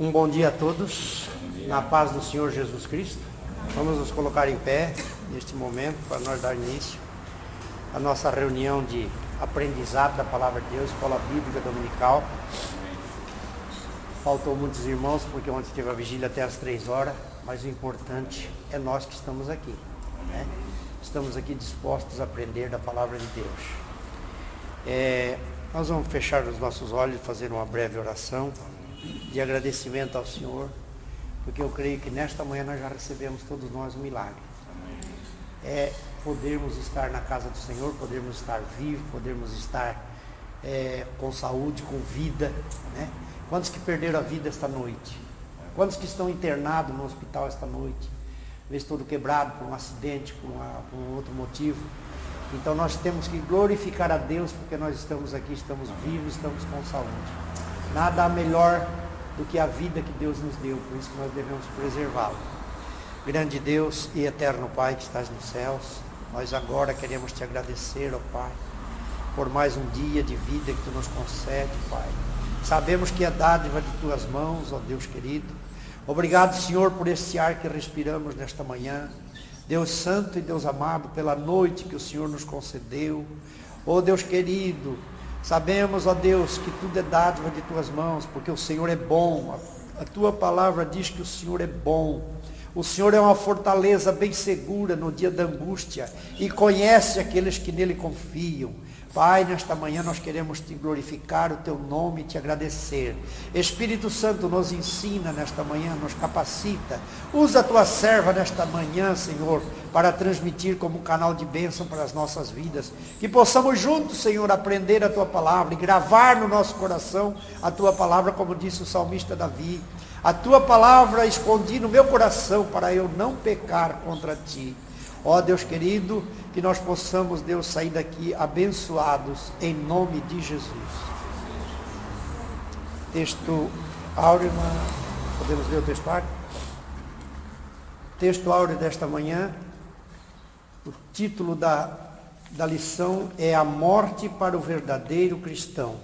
Um bom dia a todos, na paz do Senhor Jesus Cristo. Vamos nos colocar em pé neste momento para nós dar início à nossa reunião de aprendizado da Palavra de Deus, Escola Bíblica Dominical. Faltou muitos irmãos porque ontem teve a vigília até às 3 horas, mas o importante é nós que estamos aqui, né? Estamos aqui dispostos a aprender da Palavra de Deus. Nós vamos fechar os nossos olhos e fazer uma breve oração de agradecimento ao Senhor, porque eu creio que nesta manhã nós já recebemos todos nós um milagre. Podermos estar na casa do Senhor, podermos estar vivos, podermos estar com saúde, com vida, né? Quantos que perderam a vida esta noite? Quantos que estão internados no hospital esta noite? Às vezes todo quebrado por um acidente, por um outro motivo. Então nós temos que glorificar a Deus, porque nós estamos aqui, estamos vivos, estamos com saúde. Nada melhor do que a vida que Deus nos deu, por isso que nós devemos preservá-la. Grande Deus e eterno Pai que estás nos céus, nós agora queremos te agradecer, ó Pai, por mais um dia de vida que tu nos concede, Pai. Sabemos que é dádiva de tuas mãos, ó Deus querido. Obrigado, Senhor, por esse ar que respiramos nesta manhã. Deus santo e Deus amado, pela noite que o Senhor nos concedeu. Ó Deus querido, sabemos, ó Deus, que tudo é dádiva de tuas mãos, porque o Senhor é bom. A tua palavra diz que o Senhor é bom. O Senhor é uma fortaleza bem segura no dia da angústia e conhece aqueles que nele confiam. Pai, nesta manhã nós queremos te glorificar o teu nome e te agradecer. Espírito Santo, nos ensina nesta manhã, nos capacita. Usa a tua serva nesta manhã, Senhor, para transmitir como um canal de bênção para as nossas vidas. Que possamos juntos, Senhor, aprender a tua palavra e gravar no nosso coração a tua palavra, como disse o salmista Davi. A tua palavra escondi no meu coração para eu não pecar contra ti. Ó Deus querido, que nós possamos, Deus, sair daqui abençoados em nome de Jesus. Texto áureo, podemos ler o texto áureo? Texto áureo desta manhã, o título da lição é A Morte para o Verdadeiro Cristão.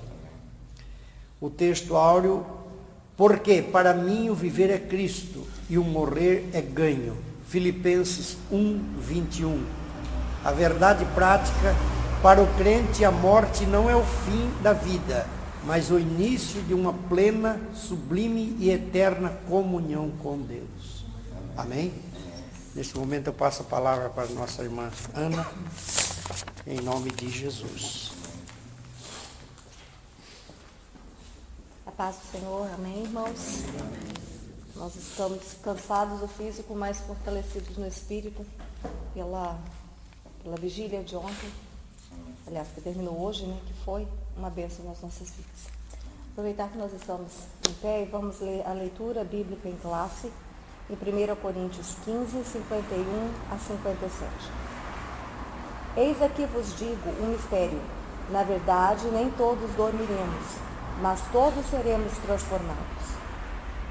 O texto áureo, porque para mim o viver é Cristo e o morrer é ganho. Filipenses 1:21. A verdade prática, para o crente a morte não é o fim da vida, mas o início de uma plena, sublime e eterna comunhão com Deus. Amém? Neste momento eu passo a palavra para a nossa irmã Ana, em nome de Jesus. A paz do Senhor, amém, irmãos? Nós estamos cansados do físico, mas fortalecidos no espírito pela vigília de ontem, aliás, que terminou hoje, né, que foi uma bênção nas nossas vidas. Aproveitar que nós estamos em pé e vamos ler a leitura bíblica em classe, em 1 Coríntios 15, 51 a 57. Eis aqui vos digo um mistério, na verdade nem todos dormiremos, mas todos seremos transformados.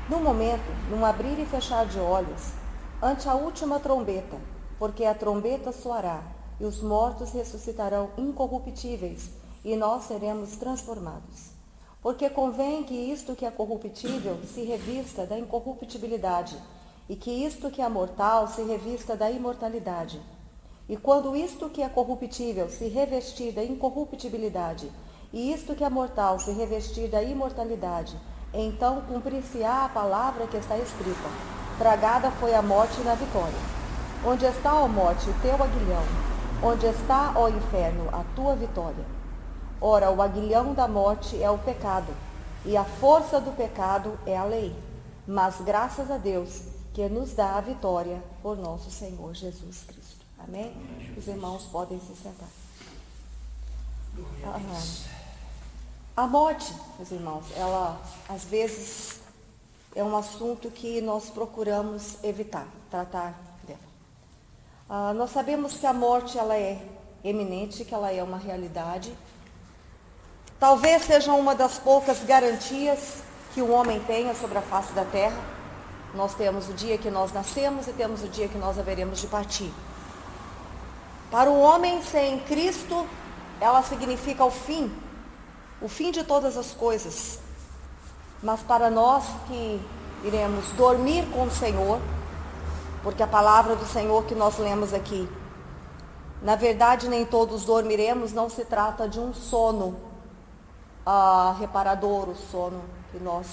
No momento, num abrir e fechar de olhos, ante a última trombeta, porque a trombeta soará, e os mortos ressuscitarão incorruptíveis, e nós seremos transformados. Porque convém que isto que é corruptível se revista da incorruptibilidade, e que isto que é mortal se revista da imortalidade. E quando isto que é corruptível se revestir da incorruptibilidade, e isto que é mortal se revestir da imortalidade, então cumprir-se-á a palavra que está escrita: tragada foi a morte na vitória. Onde está, ó morte, o teu aguilhão? Onde está, ó inferno, a tua vitória? Ora, o aguilhão da morte é o pecado, e a força do pecado é a lei. Mas graças a Deus, que nos dá a vitória por nosso Senhor Jesus Cristo. Amém? Os irmãos podem se sentar. A morte, meus irmãos, ela às vezes é um assunto que nós procuramos evitar, tratar dela. Nós sabemos que a morte ela é eminente, que ela é uma realidade. Talvez seja uma das poucas garantias que o homem tenha sobre a face da terra. Nós temos o dia que nós nascemos e temos o dia que nós haveremos de partir. Para o homem sem Cristo, ela significa o fim de todas as coisas. Mas para nós que iremos dormir com o Senhor, porque a palavra do Senhor que nós lemos aqui, na verdade nem todos dormiremos, não se trata de um sono reparador, o sono que nós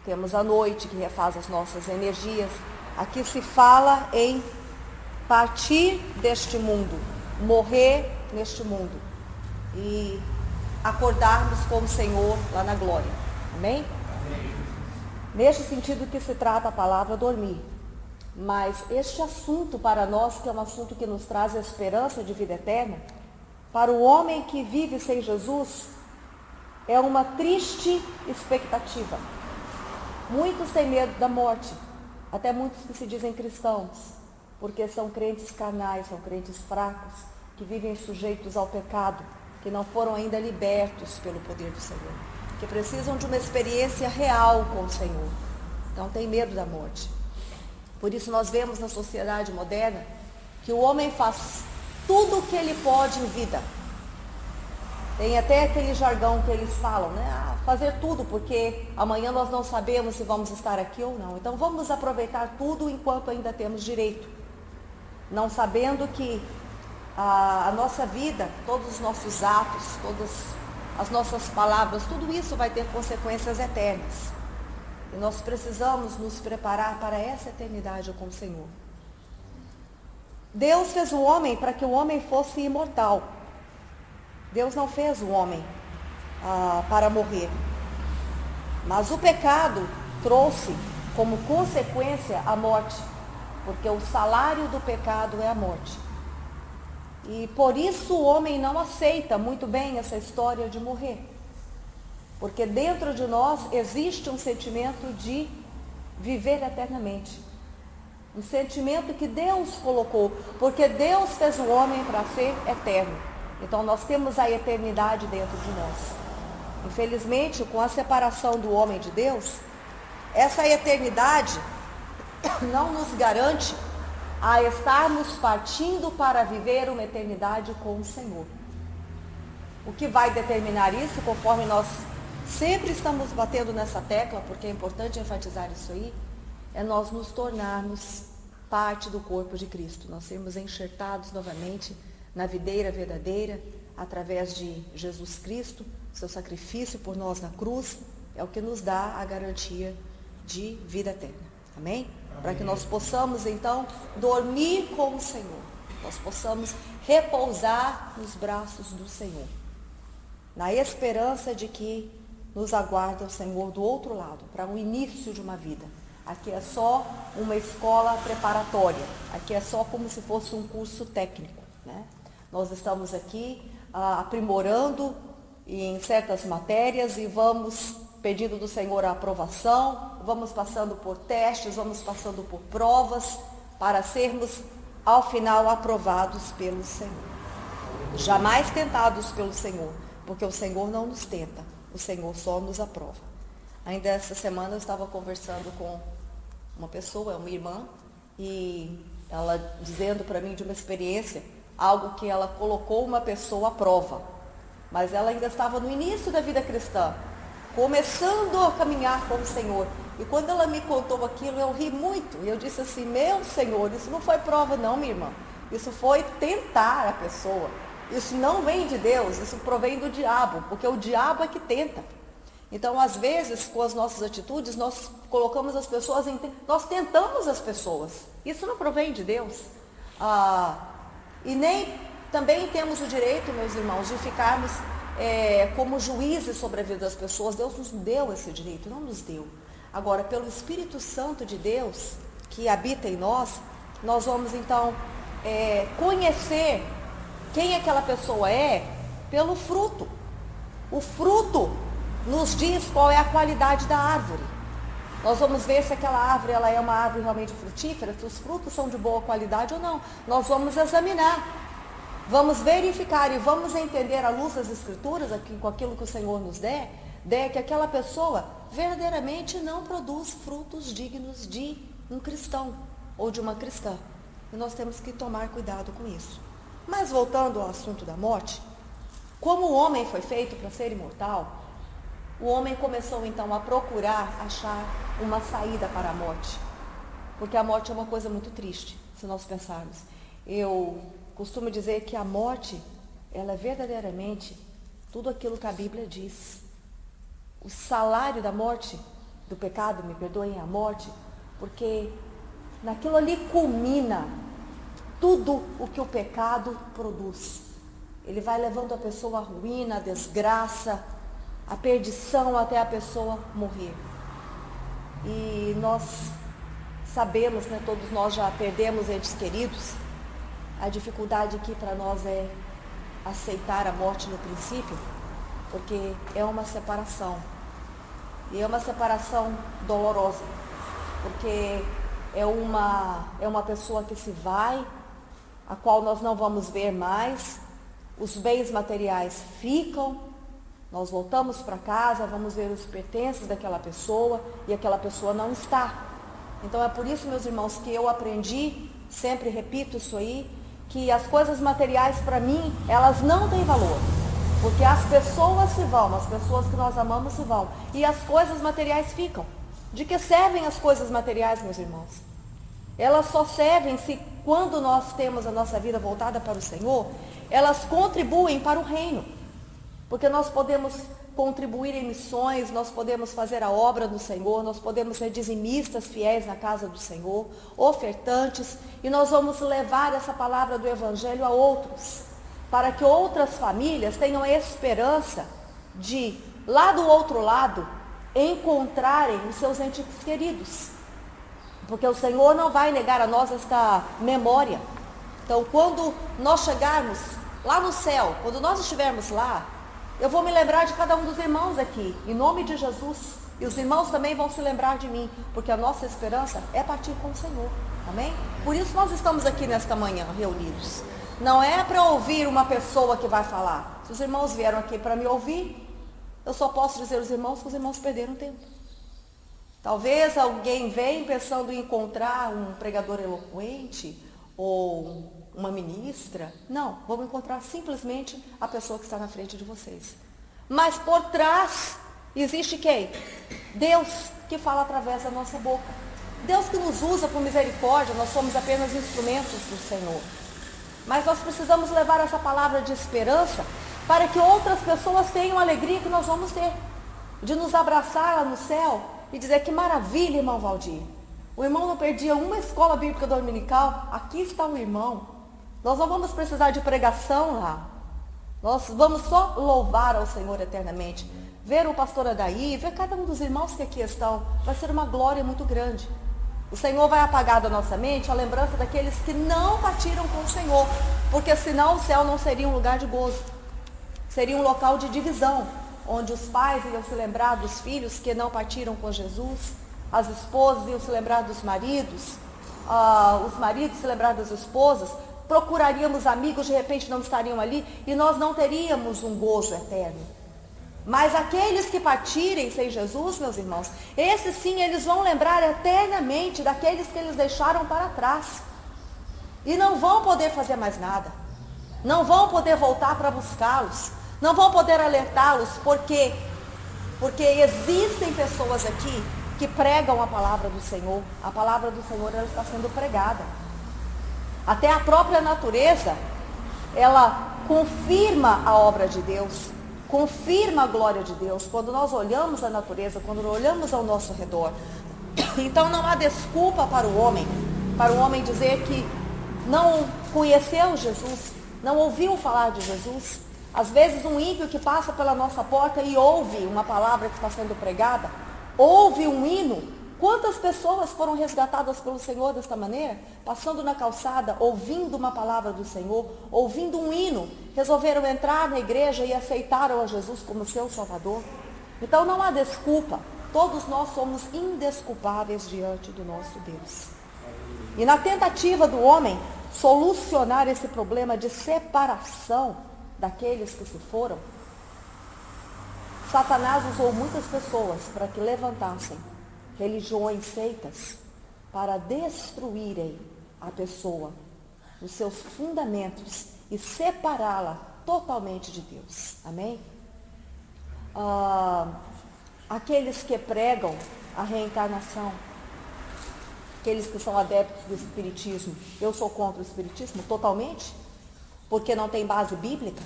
temos à noite, que refaz as nossas energias. Aqui se fala em partir deste mundo, morrer neste mundo e acordarmos com o Senhor lá na glória. Amém? Neste sentido que se trata a palavra dormir. Mas este assunto para nós, que é um assunto que nos traz a esperança de vida eterna, para o homem que vive sem Jesus, é uma triste expectativa. Muitos têm medo da morte, até muitos que se dizem cristãos, porque são crentes carnais, são crentes fracos, que vivem sujeitos ao pecado, que não foram ainda libertos pelo poder do Senhor, que precisam de uma experiência real com o Senhor. Então tem medo da morte. Por isso nós vemos na sociedade moderna que o homem faz tudo o que ele pode em vida. Tem até aquele jargão que eles falam, né? Fazer tudo, porque amanhã nós não sabemos se vamos estar aqui ou não. Então vamos aproveitar tudo enquanto ainda temos direito. Não sabendo que a nossa vida, todos os nossos atos, todas as nossas palavras, tudo isso vai ter consequências eternas. E nós precisamos nos preparar para essa eternidade com o Senhor. Deus fez o homem para que o homem fosse imortal. Deus não fez o homem para morrer. Mas o pecado trouxe como consequência a morte, porque o salário do pecado é a morte. E por isso o homem não aceita muito bem essa história de morrer. Porque dentro de nós existe um sentimento de viver eternamente. Um sentimento que Deus colocou, porque Deus fez o homem para ser eterno. Então nós temos a eternidade dentro de nós. Infelizmente, com a separação do homem de Deus, essa eternidade não nos garante a estarmos partindo para viver uma eternidade com o Senhor. O que vai determinar isso, conforme nós sempre estamos batendo nessa tecla, porque é importante enfatizar isso aí, é nós nos tornarmos parte do corpo de Cristo. Nós sermos enxertados novamente na videira verdadeira, através de Jesus Cristo, seu sacrifício por nós na cruz, é o que nos dá a garantia de vida eterna. Amém? Para que nós possamos, então, dormir com o Senhor. Nós possamos repousar nos braços do Senhor. Na esperança de que nos aguarda o Senhor do outro lado, para o início de uma vida. Aqui é só uma escola preparatória. Aqui é só como se fosse um curso técnico, né? Nós estamos aqui aprimorando em certas matérias e vamos pedindo do Senhor a aprovação, vamos passando por testes, vamos passando por provas, para sermos, ao final, aprovados pelo Senhor. Jamais tentados pelo Senhor, porque o Senhor não nos tenta, o Senhor só nos aprova. Ainda essa semana eu estava conversando com uma pessoa, uma irmã, e ela dizendo para mim de uma experiência, algo que ela colocou uma pessoa à prova, mas ela ainda estava no início da vida cristã, começando a caminhar com o Senhor. E quando ela me contou aquilo, eu ri muito. E eu disse assim, meu Senhor, isso não foi prova não, minha irmã. Isso foi tentar a pessoa. Isso não vem de Deus, isso provém do diabo, porque o diabo é que tenta. Então, às vezes, com as nossas atitudes, nós colocamos as pessoas nós tentamos as pessoas. Isso não provém de Deus. E nem também temos o direito, meus irmãos, de ficarmos como juízes sobre a vida das pessoas. Deus nos deu esse direito, não nos deu. Agora, pelo Espírito Santo de Deus, que habita em nós, nós vamos então conhecer quem aquela pessoa é pelo fruto. O fruto nos diz qual é a qualidade da árvore. Nós vamos ver se aquela árvore ela é uma árvore realmente frutífera, se os frutos são de boa qualidade ou não. Nós vamos examinar, vamos verificar e vamos entender à luz das Escrituras, com aquilo que o Senhor nos der, que aquela pessoa verdadeiramente não produz frutos dignos de um cristão ou de uma cristã. E nós temos que tomar cuidado com isso. Mas voltando ao assunto da morte, como o homem foi feito para ser imortal, o homem começou então a procurar achar uma saída para a morte. Porque a morte é uma coisa muito triste, se nós pensarmos. Eu costumo dizer que a morte, ela é verdadeiramente tudo aquilo que a Bíblia diz. O salário da morte, do pecado, me perdoem, a morte, porque naquilo ali culmina tudo o que o pecado produz. Ele vai levando a pessoa à ruína, à desgraça, à perdição, até a pessoa morrer. E nós sabemos, né, todos nós já perdemos entes queridos. A dificuldade aqui para nós é aceitar a morte no princípio, porque é uma separação. E é uma separação dolorosa, porque é uma pessoa que se vai, a qual nós não vamos ver mais, os bens materiais ficam, nós voltamos para casa, vamos ver os pertences daquela pessoa, e aquela pessoa não está. Então é por isso, meus irmãos, que eu aprendi, sempre repito isso aí, que as coisas materiais para mim, elas não têm valor. Porque as pessoas se vão, as pessoas que nós amamos se vão. E as coisas materiais ficam. De que servem as coisas materiais, meus irmãos? Elas só servem se, quando nós temos a nossa vida voltada para o Senhor, elas contribuem para o reino. Porque nós podemos contribuir em missões, nós podemos fazer a obra do Senhor, nós podemos ser dizimistas fiéis na casa do Senhor, ofertantes, e nós vamos levar essa palavra do Evangelho a outros, para que outras famílias tenham a esperança de, lá do outro lado, encontrarem os seus entes queridos. Porque o Senhor não vai negar a nós esta memória. Então, quando nós chegarmos lá no céu, quando nós estivermos lá, eu vou me lembrar de cada um dos irmãos aqui, em nome de Jesus. E os irmãos também vão se lembrar de mim, porque a nossa esperança é partir com o Senhor. Amém? Por isso nós estamos aqui nesta manhã, reunidos. Não é para ouvir uma pessoa que vai falar. Se os irmãos vieram aqui para me ouvir, eu só posso dizer aos irmãos que os irmãos perderam tempo. Talvez alguém venha pensando em encontrar um pregador eloquente ou uma ministra. Não, vamos encontrar simplesmente a pessoa que está na frente de vocês. Mas por trás existe quem? Deus, que fala através da nossa boca. Deus que nos usa por misericórdia, nós somos apenas instrumentos do Senhor. Mas nós precisamos levar essa palavra de esperança para que outras pessoas tenham a alegria que nós vamos ter. De nos abraçar lá no céu e dizer: que maravilha, irmão Valdir. O irmão não perdia uma escola bíblica dominical, aqui está o irmão. Nós não vamos precisar de pregação lá. Nós vamos só louvar ao Senhor eternamente. Ver o pastor Adaí, ver cada um dos irmãos que aqui estão, vai ser uma glória muito grande. O Senhor vai apagar da nossa mente a lembrança daqueles que não partiram com o Senhor, porque senão o céu não seria um lugar de gozo. Seria um local de divisão, onde os pais iam se lembrar dos filhos que não partiram com Jesus, as esposas iam se lembrar dos maridos, os maridos se lembrar das esposas. Procuraríamos amigos, de repente não estariam ali, e nós não teríamos um gozo eterno. Mas aqueles que partirem sem Jesus, meus irmãos, esses sim, eles vão lembrar eternamente daqueles que eles deixaram para trás. E não vão poder fazer mais nada. Não vão poder voltar para buscá-los. Não vão poder alertá-los, porque existem pessoas aqui que pregam a palavra do Senhor. A palavra do Senhor, ela está sendo pregada. Até a própria natureza, ela confirma a obra de Deus, confirma a glória de Deus, quando nós olhamos a natureza, quando olhamos ao nosso redor. Então não há desculpa para o homem dizer que não conheceu Jesus, não ouviu falar de Jesus. Às vezes um ímpio que passa pela nossa porta e ouve uma palavra que está sendo pregada, ouve um hino. Quantas pessoas foram resgatadas pelo Senhor desta maneira? Passando na calçada, ouvindo uma palavra do Senhor, ouvindo um hino, resolveram entrar na igreja e aceitaram a Jesus como seu Salvador. Então não há desculpa, todos nós somos indesculpáveis diante do nosso Deus. E na tentativa do homem solucionar esse problema de separação daqueles que se foram, Satanás usou muitas pessoas para que levantassem religiões, seitas, para destruírem a pessoa, os seus fundamentos e separá-la totalmente de Deus. Amém? aqueles que pregam a reencarnação, aqueles que são adeptos do espiritismo. Eu sou contra o espiritismo totalmente, porque não tem base bíblica.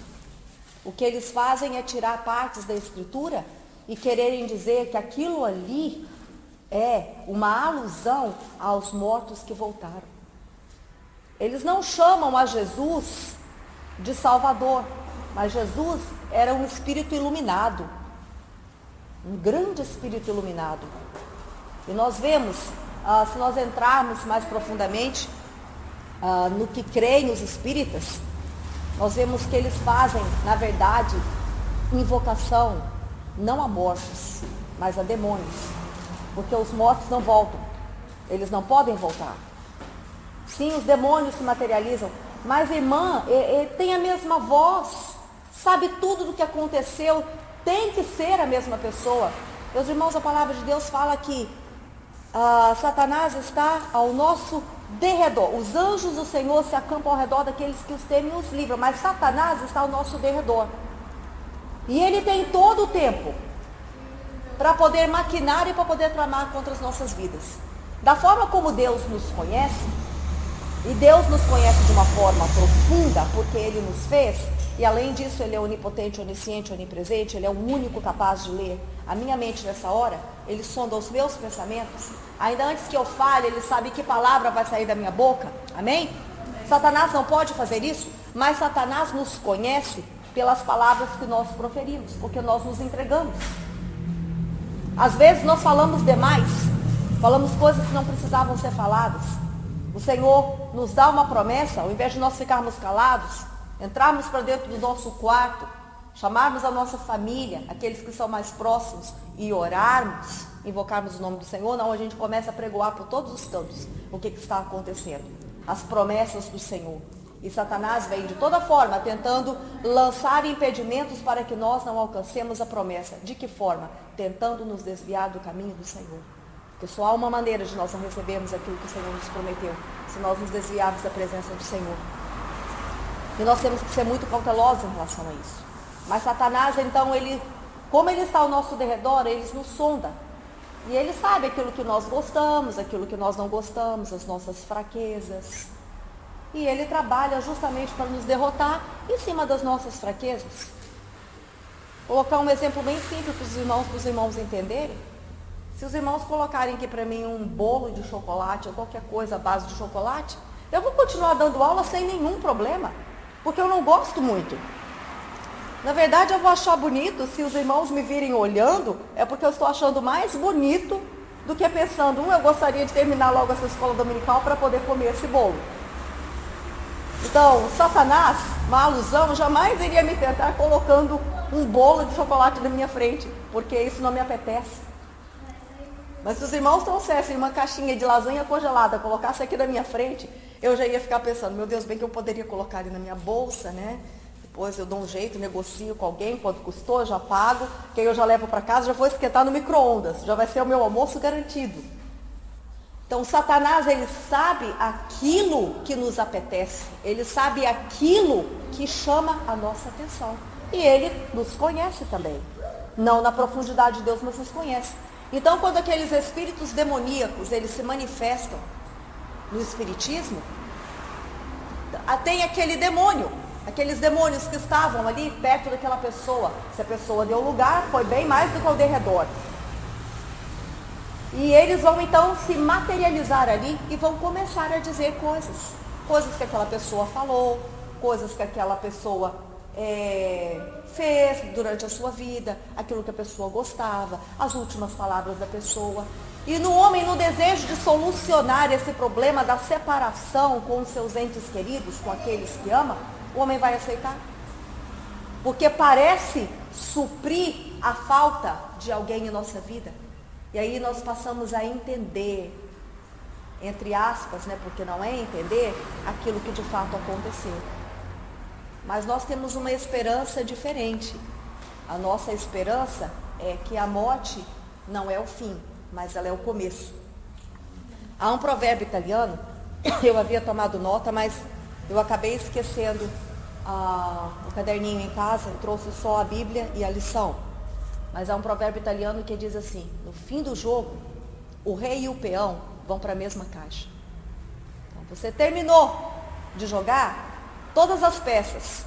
O que eles fazem é tirar partes da escritura e quererem dizer que aquilo ali é uma alusão aos mortos que voltaram. Eles não chamam a Jesus de Salvador, mas Jesus era um espírito iluminado, um grande espírito iluminado. E nós vemos, se nós entrarmos mais profundamente no que creem os espíritas, nós vemos que eles fazem, na verdade, invocação não a mortos, mas a demônios. Porque os mortos não voltam, eles não podem voltar. Sim, os demônios se materializam, mas a irmã tem a mesma voz, sabe tudo do que aconteceu, tem que ser a mesma pessoa. Meus irmãos, a palavra de Deus fala que Satanás está ao nosso derredor. Os anjos do Senhor se acampam ao redor daqueles que os temem e os livram, mas Satanás está ao nosso derredor. E ele tem todo o tempo para poder maquinar e para poder tramar contra as nossas vidas. Da forma como Deus nos conhece, e Deus nos conhece de uma forma profunda, porque Ele nos fez, e além disso Ele é onipotente, onisciente, onipresente, Ele é o único capaz de ler a minha mente nessa hora, Ele sonda os meus pensamentos, ainda antes que eu fale, Ele sabe que palavra vai sair da minha boca, amém? Satanás não pode fazer isso, mas Satanás nos conhece pelas palavras que nós proferimos, porque nós nos entregamos. Às vezes nós falamos demais, falamos coisas que não precisavam ser faladas. O Senhor nos dá uma promessa, ao invés de nós ficarmos calados, entrarmos para dentro do nosso quarto, chamarmos a nossa família, aqueles que são mais próximos, e orarmos, invocarmos o nome do Senhor, não, a gente começa a pregoar por todos os cantos o que está acontecendo, as promessas do Senhor. E Satanás vem de toda forma tentando lançar impedimentos para que nós não alcancemos a promessa. De que forma? Tentando nos desviar do caminho do Senhor. Porque só há uma maneira de nós não recebermos aquilo que o Senhor nos prometeu, se nós nos desviarmos da presença do Senhor. E nós temos que ser muito cautelosos em relação a isso. Mas Satanás, então, como ele está ao nosso derredor, ele nos sonda. E ele sabe aquilo que nós gostamos, aquilo que nós não gostamos, as nossas fraquezas. E ele trabalha justamente para nos derrotar em cima das nossas fraquezas. Vou colocar um exemplo bem simples para os irmãos entenderem. Se os irmãos colocarem aqui para mim um bolo de chocolate ou qualquer coisa à base de chocolate, eu vou continuar dando aula sem nenhum problema, porque eu não gosto muito. Na verdade, eu vou achar bonito, se os irmãos me virem olhando, é porque eu estou achando mais bonito do que pensando, eu gostaria de terminar logo essa escola dominical para poder comer esse bolo. Então, Satanás, uma alusão, jamais iria me tentar colocando um bolo de chocolate na minha frente, porque isso não me apetece. Mas se os irmãos trouxessem uma caixinha de lasanha congelada, colocassem aqui na minha frente, eu já ia ficar pensando, meu Deus, bem que eu poderia colocar ali na minha bolsa, né? Depois eu dou um jeito, negocio com alguém, quanto custou, já pago, que aí eu já levo para casa, já vou esquentar no micro-ondas, já vai ser o meu almoço garantido. Então, Satanás, ele sabe aquilo que nos apetece, ele sabe aquilo que chama a nossa atenção. E ele nos conhece também. Não na profundidade de Deus, mas nos conhece. Então, quando aqueles espíritos demoníacos, eles se manifestam no espiritismo, tem aquele demônio, aqueles demônios que estavam ali perto daquela pessoa. Se a pessoa deu lugar, foi bem mais do que ao derredor. E eles vão então se materializar ali e vão começar a dizer coisas que aquela pessoa falou, coisas que aquela pessoa fez durante a sua vida, aquilo que a pessoa gostava, as últimas palavras da pessoa. E no homem, no desejo de solucionar esse problema da separação com os seus entes queridos, com aqueles que ama, o homem vai aceitar. Porque parece suprir a falta de alguém em nossa vida. E aí nós passamos a entender, entre aspas, né, porque não é entender, aquilo que de fato aconteceu. Mas nós temos uma esperança diferente. A nossa esperança é que a morte não é o fim, mas ela é o começo. Há um provérbio italiano, eu havia tomado nota, mas eu acabei esquecendo o caderninho em casa, trouxe só a Bíblia e a lição. mas há um provérbio italiano que diz assim: no fim do jogo, o rei e o peão vão para a mesma caixa. Então, você terminou de jogar, todas as peças,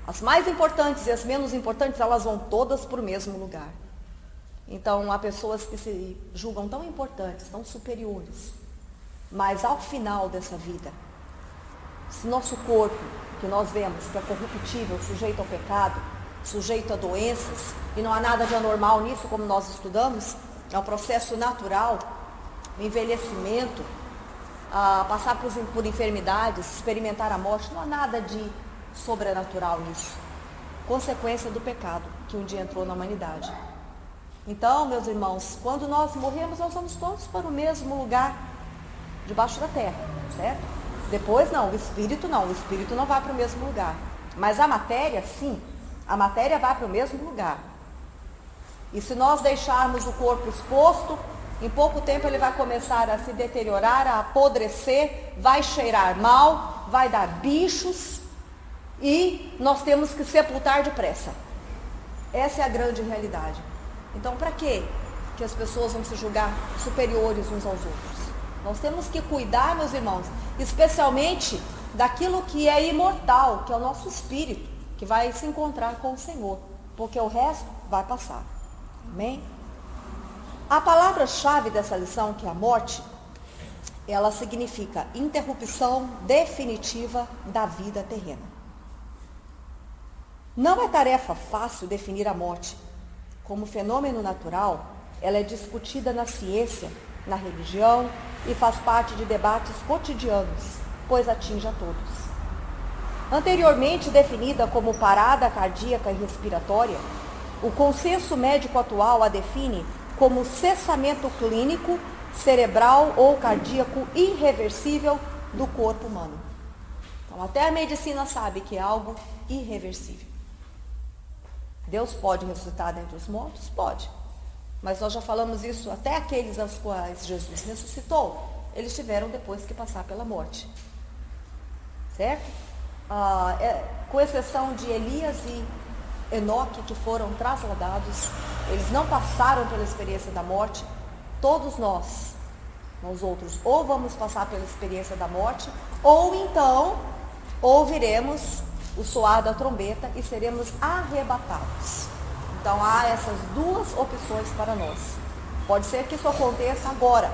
as mais importantes e as menos importantes, elas vão todas para o mesmo lugar. Então, há pessoas que se julgam tão importantes, tão superiores, mas ao final dessa vida, se nosso corpo, que nós vemos que é corruptível, sujeito ao pecado, sujeito a doenças, e não há nada de anormal nisso, como nós estudamos, é um processo natural, o envelhecimento, passar por enfermidades, experimentar a morte, não há nada de sobrenatural nisso. Consequência do pecado que um dia entrou na humanidade. Então, meus irmãos, quando nós morremos, nós vamos todos para o mesmo lugar, debaixo da terra, certo? Depois não, o espírito não vai para o mesmo lugar. Mas a matéria, sim, a matéria vai para o mesmo lugar. E se nós deixarmos o corpo exposto, em pouco tempo ele vai começar a se deteriorar, a apodrecer, vai cheirar mal, vai dar bichos, e nós temos que sepultar depressa. Essa é a grande realidade. Então, para quê que as pessoas vão se julgar superiores uns aos outros? Nós temos que cuidar, meus irmãos, especialmente daquilo que é imortal, que é o nosso espírito, que vai se encontrar com o Senhor, porque o resto vai passar. Amém? A palavra-chave dessa lição, que é a morte, ela significa interrupção definitiva da vida terrena. Não é tarefa fácil definir a morte. Como fenômeno natural, ela é discutida na ciência, na religião e faz parte de debates cotidianos, pois atinge a todos. Anteriormente definida como parada cardíaca e respiratória, o consenso médico atual a define como cessamento clínico, cerebral ou cardíaco irreversível do corpo humano. Então, até a medicina sabe que é algo irreversível. Deus pode ressuscitar dentre os mortos? Pode. Mas nós já falamos isso, até aqueles aos quais Jesus ressuscitou, eles tiveram depois que passar pela morte. Certo? Com exceção de Elias e Enoque, que foram trasladados, eles não passaram pela experiência da morte. Todos nós outros, ou vamos passar pela experiência da morte, ou então ouviremos o soar da trombeta e seremos arrebatados. Então há essas duas opções para nós. Pode ser que isso aconteça agora.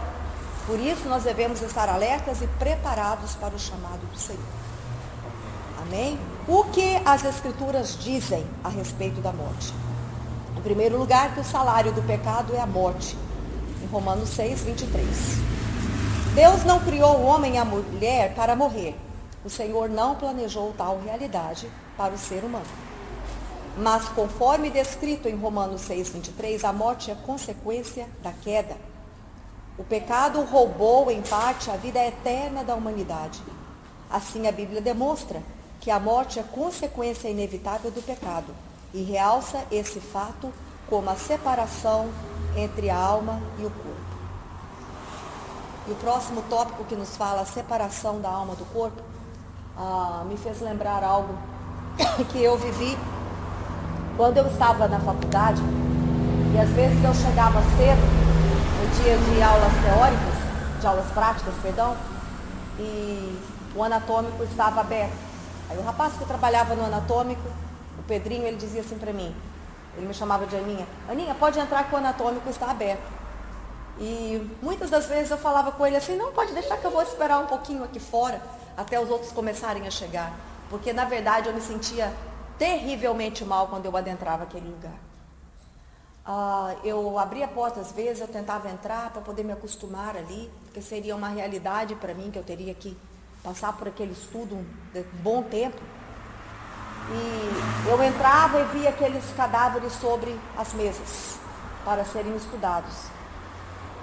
Por isso nós devemos estar alertas e preparados para o chamado do Senhor. Amém? O que as Escrituras dizem a respeito da morte? Em primeiro lugar, que o salário do pecado é a morte. Em Romanos 6, 23. Deus não criou o homem e a mulher para morrer. O Senhor não planejou tal realidade para o ser humano. Mas, conforme descrito em Romanos 6, 23, a morte é consequência da queda. O pecado roubou, em parte, a vida eterna da humanidade. Assim, a Bíblia demonstra que a morte é consequência inevitável do pecado e realça esse fato como a separação entre a alma e o corpo. E o próximo tópico que nos fala a separação da alma do corpo, me fez lembrar algo que eu vivi quando eu estava na faculdade, e às vezes eu chegava cedo, no dia de aulas teóricas, de aulas práticas, e o anatômico estava aberto. Aí o rapaz que trabalhava no anatômico, o Pedrinho, ele dizia assim para mim, ele me chamava de Aninha, Aninha, pode entrar que o anatômico está aberto. E muitas das vezes eu falava com ele assim, não, pode deixar que eu vou esperar um pouquinho aqui fora, até os outros começarem a chegar. Porque na verdade eu me sentia terrivelmente mal quando eu adentrava aquele lugar. Eu abria a porta às vezes, eu tentava entrar para poder me acostumar ali, porque seria uma realidade para mim que eu teria que passar por aquele estudo um bom tempo. E eu entrava e via aqueles cadáveres sobre as mesas para serem estudados.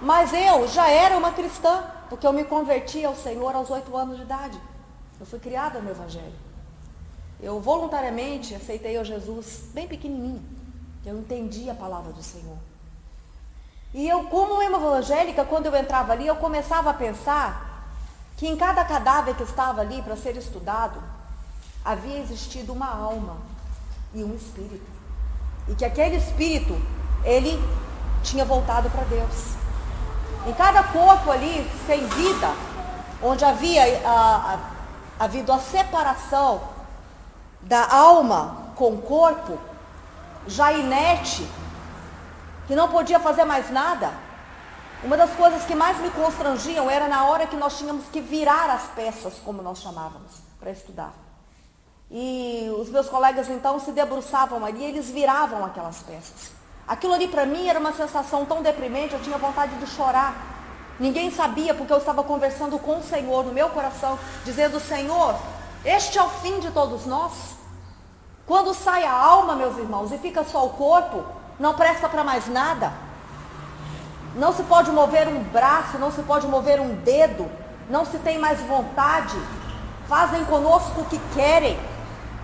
Mas eu já era uma cristã, porque eu me converti ao Senhor aos 8 anos de idade. Eu fui criada no Evangelho. Eu voluntariamente aceitei a Jesus bem pequenininho. Eu entendi a palavra do Senhor. E eu, como uma evangélica, quando eu entrava ali, eu começava a pensar que em cada cadáver que estava ali para ser estudado, havia existido uma alma e um espírito. E que aquele espírito ele tinha voltado para Deus. Em cada corpo ali, sem vida, onde havia havido a separação da alma com o corpo, já inerte, que não podia fazer mais nada, uma das coisas que mais me constrangiam era na hora que nós tínhamos que virar as peças, como nós chamávamos, para estudar. E os meus colegas então se debruçavam ali e eles viravam aquelas peças. Aquilo ali para mim era uma sensação tão deprimente, eu tinha vontade de chorar. Ninguém sabia, porque eu estava conversando com o Senhor no meu coração, dizendo: Senhor, este é o fim de todos nós. Quando sai a alma, meus irmãos, e fica só o corpo, não presta para mais nada. Não se pode mover um braço, não se pode mover um dedo, não se tem mais vontade. Fazem conosco o que querem.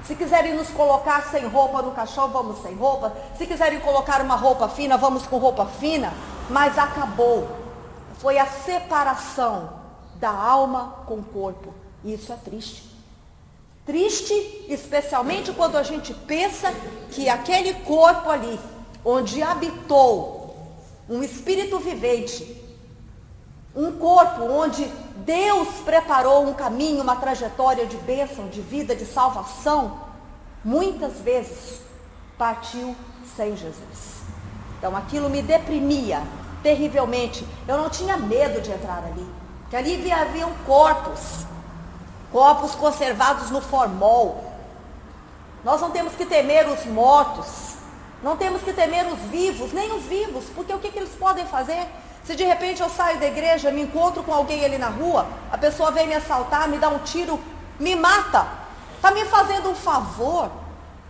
Se quiserem nos colocar sem roupa no caixão, vamos sem roupa. Se quiserem colocar uma roupa fina, vamos com roupa fina. Mas acabou. Foi a separação da alma com o corpo. E isso é triste. Triste, especialmente quando a gente pensa que aquele corpo ali, onde habitou um espírito vivente, um corpo onde Deus preparou um caminho, uma trajetória de bênção, de vida, de salvação, muitas vezes partiu sem Jesus. Então aquilo me deprimia terrivelmente. Eu não tinha medo de entrar ali, porque ali haviam corpos conservados no formol. Nós não temos que temer os mortos, não temos que temer os vivos, nem os vivos, porque o que eles podem fazer? Se de repente eu saio da igreja, me encontro com alguém ali na rua, a pessoa vem me assaltar, me dá um tiro, me mata, está me fazendo um favor,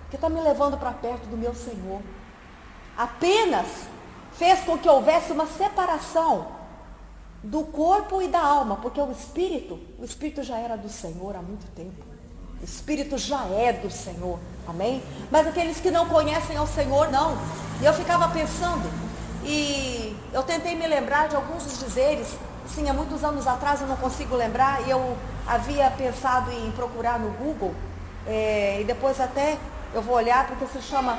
porque está me levando para perto do meu Senhor. Apenas fez com que houvesse uma separação do corpo e da alma, porque o espírito já era do Senhor há muito tempo. O espírito já é do Senhor, amém? Mas aqueles que não conhecem ao Senhor, não. E eu ficava pensando, e eu tentei me lembrar de alguns dos dizeres, sim, há muitos anos atrás eu não consigo lembrar, e eu havia pensado em procurar no Google, e depois até eu vou olhar, porque se chama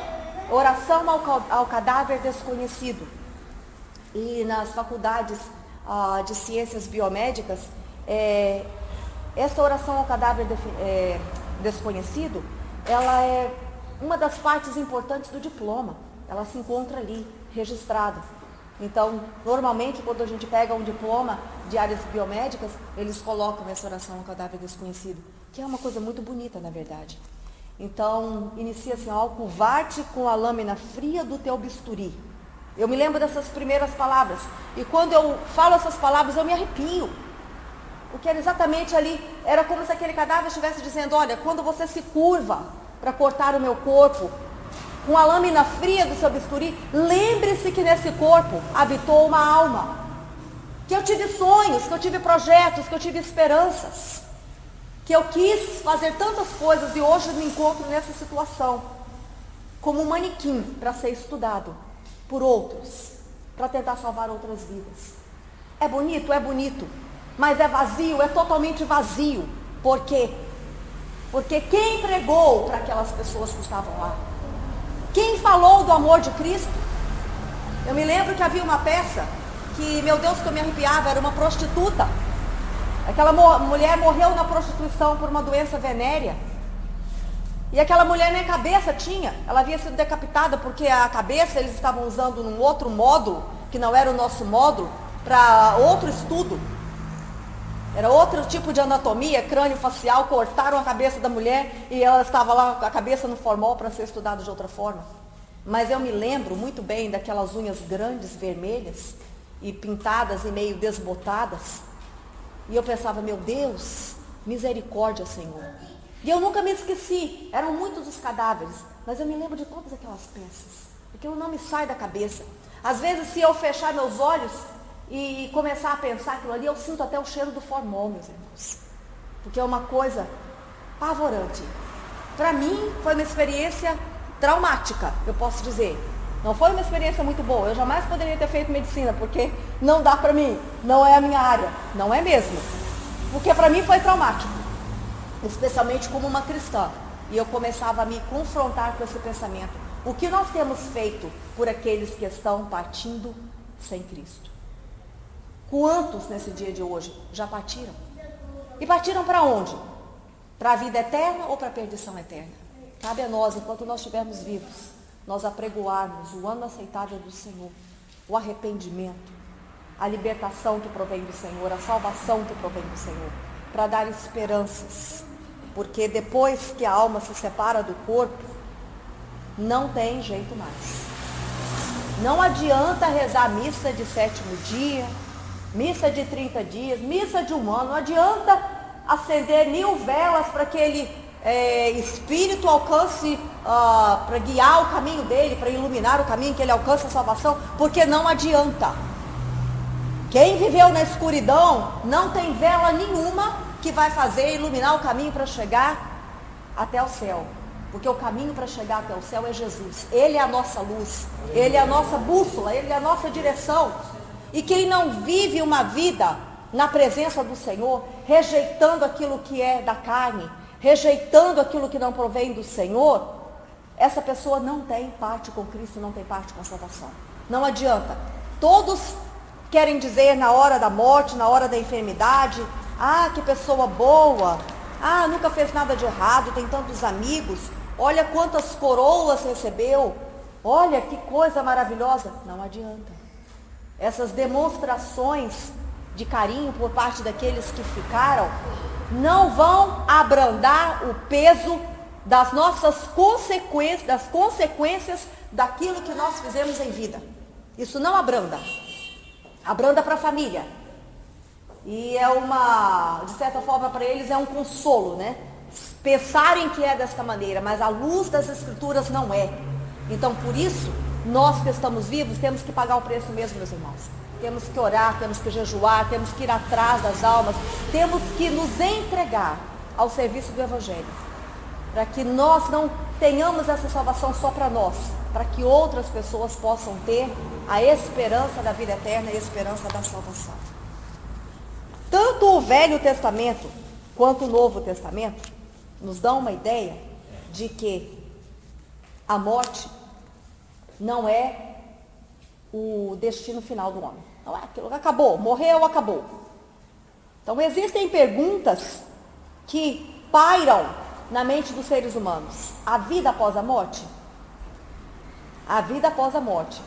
Oração ao Cadáver Desconhecido. E nas faculdades de ciências biomédicas, essa oração ao cadáver desconhecido, ela é uma das partes importantes do diploma. Ela se encontra ali, registrada. Então, normalmente, quando a gente pega um diploma de áreas biomédicas, eles colocam essa oração ao cadáver desconhecido, que é uma coisa muito bonita, na verdade. Então, inicia-se: ao curvar-te com a lâmina fria do teu bisturi. Eu me lembro dessas primeiras palavras. E quando eu falo essas palavras, eu me arrepio. Porque era exatamente ali, era como se aquele cadáver estivesse dizendo: olha, quando você se curva para cortar o meu corpo, com a lâmina fria do seu bisturi, lembre-se que nesse corpo habitou uma alma. Que eu tive sonhos, que eu tive projetos, que eu tive esperanças. Que eu quis fazer tantas coisas e hoje me encontro nessa situação. Como um manequim para ser estudado por outros, para tentar salvar outras vidas. É bonito? É bonito. Mas é vazio, é totalmente vazio. Por quê? Porque quem pregou para aquelas pessoas que estavam lá? Quem falou do amor de Cristo? Eu me lembro que havia uma peça que, meu Deus, que eu me arrepiava, era uma prostituta. Aquela mulher morreu na prostituição por uma doença venérea. E aquela mulher nem cabeça tinha. Ela havia sido decapitada porque a cabeça eles estavam usando num outro módulo, que não era o nosso módulo, para outro estudo. Era outro tipo de anatomia, crânio facial. Cortaram a cabeça da mulher e ela estava lá com a cabeça no formol para ser estudada de outra forma. Mas eu me lembro muito bem daquelas unhas grandes, vermelhas e pintadas e meio desbotadas. E eu pensava: meu Deus, misericórdia, Senhor. E eu nunca me esqueci, eram muitos os cadáveres, mas eu me lembro de todas aquelas peças. Aquilo não me sai da cabeça. Às vezes, se eu fechar meus olhos e começar a pensar aquilo ali, eu sinto até o cheiro do formol, meus irmãos. Porque é uma coisa apavorante. Para mim, foi uma experiência traumática, eu posso dizer. Não foi uma experiência muito boa. Eu jamais poderia ter feito medicina, porque não dá para mim, não é a minha área. Não é mesmo. Porque para mim foi traumático. Especialmente como uma cristã. E eu começava a me confrontar com esse pensamento. O que nós temos feito por aqueles que estão partindo sem Cristo? Quantos nesse dia de hoje já partiram? E partiram para onde? Para a vida eterna ou para a perdição eterna? Cabe a nós, enquanto nós estivermos vivos, nós apregoarmos o ano aceitável do Senhor, o arrependimento, a libertação que provém do Senhor, a salvação que provém do Senhor, para dar esperanças, porque depois que a alma se separa do corpo, não tem jeito mais. Não adianta rezar missa de 7º dia, missa de 30 dias, missa de 1 ano, não adianta acender 1000 velas para que ele espírito alcance, para guiar o caminho dele, para iluminar o caminho, que ele alcance a salvação, porque não adianta. Quem viveu na escuridão não tem vela nenhuma que vai fazer iluminar o caminho para chegar até o céu, porque o caminho para chegar até o céu é Jesus. Ele é a nossa luz, Ele é a nossa bússola, Ele é a nossa direção. E quem não vive uma vida na presença do Senhor, rejeitando aquilo que é da carne, rejeitando aquilo que não provém do Senhor, essa pessoa não tem parte com Cristo, não tem parte com a salvação. Não adianta. Todos querem dizer na hora da morte, na hora da enfermidade: ah, que pessoa boa, ah, nunca fez nada de errado, tem tantos amigos, olha quantas coroas recebeu, olha que coisa maravilhosa. Não adianta. Essas demonstrações de carinho por parte daqueles que ficaram não vão abrandar o peso das nossas consequências, das consequências daquilo que nós fizemos em vida. Isso não abranda. Abranda para a família. E é de certa forma para eles é um consolo, né? Pensarem que é desta maneira, mas a luz das Escrituras não é. Então, por isso, nós que estamos vivos temos que pagar o preço mesmo, meus irmãos. Temos que orar, temos que jejuar, temos que ir atrás das almas, temos que nos entregar ao serviço do Evangelho, para que nós não tenhamos essa salvação só para nós, para que outras pessoas possam ter a esperança da vida eterna e a esperança da salvação. Tanto o Velho Testamento quanto o Novo Testamento nos dão uma ideia de que a morte não é o destino final do homem. Não é aquilo, acabou, morreu, acabou. Então existem perguntas que pairam na mente dos seres humanos. A vida após a morte? A vida após a morte.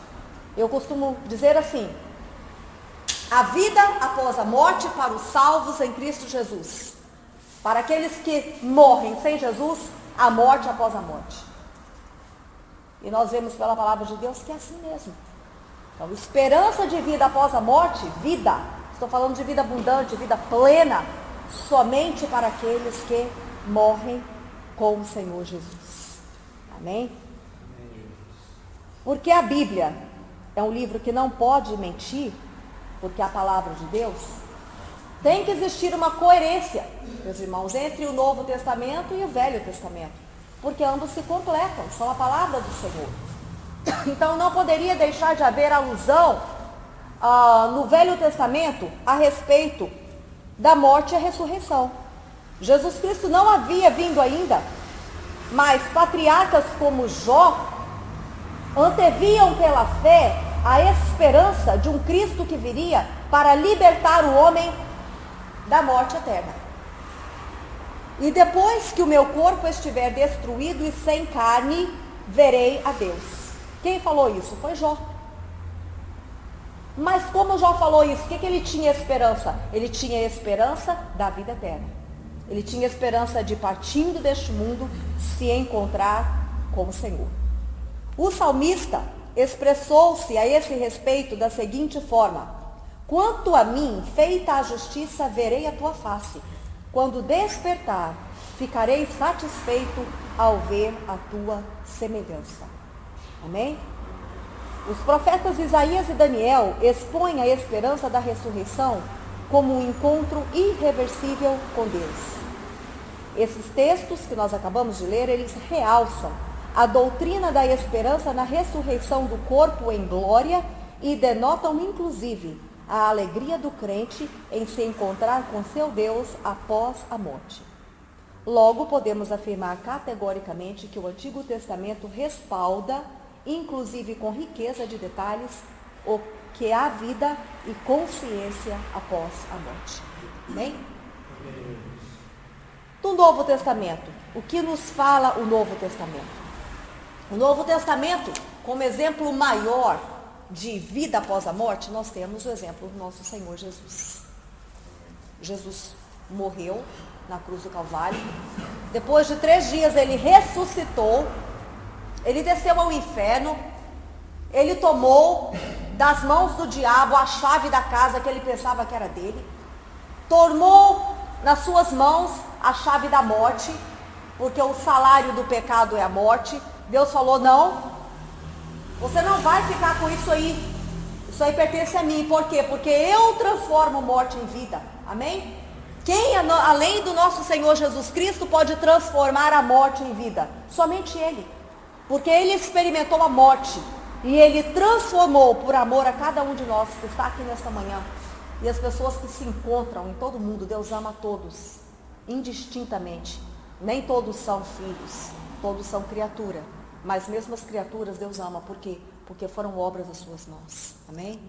Eu costumo dizer assim: a vida após a morte para os salvos em Cristo Jesus. Para aqueles que morrem sem Jesus, a morte após a morte. E nós vemos pela palavra de Deus que é assim mesmo. Então, esperança de vida após a morte, vida. Estou falando de vida abundante, vida plena, somente para aqueles que morrem com o Senhor Jesus. Amém? Porque a Bíblia é um livro que não pode mentir, porque é a palavra de Deus. Tem que existir uma coerência, meus irmãos, entre o Novo Testamento e o Velho Testamento, porque ambos se completam, são a palavra do Senhor. Então não poderia deixar de haver alusão no Velho Testamento a respeito da morte e a ressurreição. Jesus Cristo não havia vindo ainda, mas patriarcas como Jó anteviam pela fé a esperança de um Cristo que viria para libertar o homem da morte eterna. E depois que o meu corpo estiver destruído e sem carne, verei a Deus. Quem falou isso? Foi Jó. Mas como Jó falou isso, o que ele tinha esperança? Ele tinha esperança da vida eterna. Ele tinha esperança de, partindo deste mundo, se encontrar com o Senhor. O salmista expressou-se a esse respeito da seguinte forma: quanto a mim, feita a justiça, verei a tua face. Quando despertar, ficarei satisfeito ao ver a tua semelhança. Amém? Os profetas Isaías e Daniel expõem a esperança da ressurreição como um encontro irreversível com Deus. Esses textos que nós acabamos de ler, eles realçam a doutrina da esperança na ressurreição do corpo em glória e denotam, inclusive, a alegria do crente em se encontrar com seu Deus após a morte. Logo, podemos afirmar categoricamente que o Antigo Testamento respalda, inclusive com riqueza de detalhes, o que há vida e consciência após a morte. Amém? Do Novo Testamento, o que nos fala o Novo Testamento? O Novo Testamento, como exemplo maior de vida após a morte, nós temos o exemplo do nosso Senhor Jesus. Jesus morreu na cruz do Calvário. Depois de 3 dias ele ressuscitou. Ele desceu ao inferno. Ele tomou das mãos do diabo a chave da casa que ele pensava que era dele. Tomou nas suas mãos a chave da morte, porque o salário do pecado é a morte. Deus falou: não, você não vai ficar com isso aí. Isso aí pertence a mim. Por quê? Porque eu transformo morte em vida. Amém? Quem, além do nosso Senhor Jesus Cristo, pode transformar a morte em vida? Somente Ele. Porque Ele experimentou a morte. E Ele transformou por amor a cada um de nós que está aqui nesta manhã. E as pessoas que se encontram em todo mundo. Deus ama a todos, indistintamente. Nem todos são filhos. Todos são criatura. Mas mesmo as criaturas Deus ama. Por quê? Porque foram obras das suas mãos. Amém?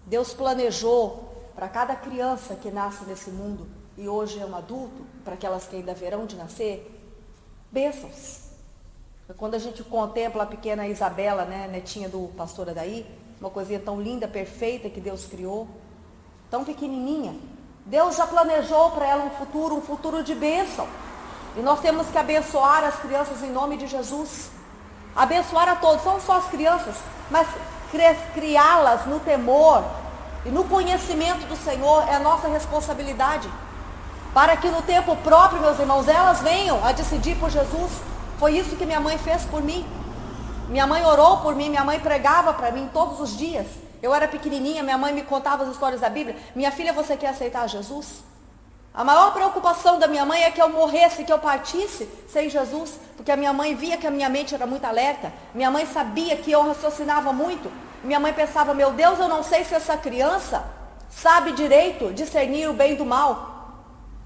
Deus planejou para cada criança que nasce nesse mundo, e hoje é um adulto, para aquelas que ainda verão de nascer, bênçãos. Quando a gente contempla a pequena Isabela, né, netinha do pastor Adaí, uma coisinha tão linda, perfeita que Deus criou, tão pequenininha, Deus já planejou para ela um futuro de bênção. E nós temos que abençoar as crianças em nome de Jesus. Abençoar a todos, não só as crianças, mas criá-las no temor e no conhecimento do Senhor é a nossa responsabilidade. Para que no tempo próprio, meus irmãos, elas venham a decidir por Jesus. Foi isso que minha mãe fez por mim. Minha mãe orou por mim, minha mãe pregava para mim todos os dias. Eu era pequenininha, minha mãe me contava as histórias da Bíblia. Minha filha, você quer aceitar Jesus? A maior preocupação da minha mãe é que eu morresse, que eu partisse sem Jesus. Porque a minha mãe via que a minha mente era muito alerta. Minha mãe sabia que eu raciocinava muito. Minha mãe pensava: meu Deus, eu não sei se essa criança sabe direito discernir o bem do mal.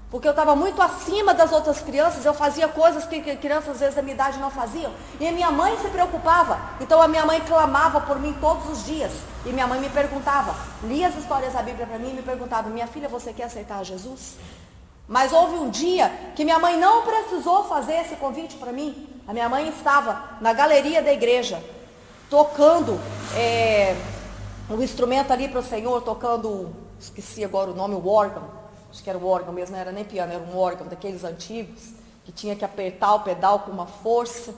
Porque eu estava muito acima das outras crianças, eu fazia coisas que crianças às vezes da minha idade não faziam. E a minha mãe se preocupava. Então a minha mãe clamava por mim todos os dias. E minha mãe me perguntava, lia as histórias da Bíblia para mim e me perguntava: minha filha, você quer aceitar Jesus? Mas houve um dia que minha mãe não precisou fazer esse convite para mim. A minha mãe estava na galeria da igreja, tocando um instrumento ali para o Senhor, tocando, esqueci agora o nome, o órgão. Acho que era o órgão mesmo, não era nem piano, era um órgão daqueles antigos, que tinha que apertar o pedal com uma força.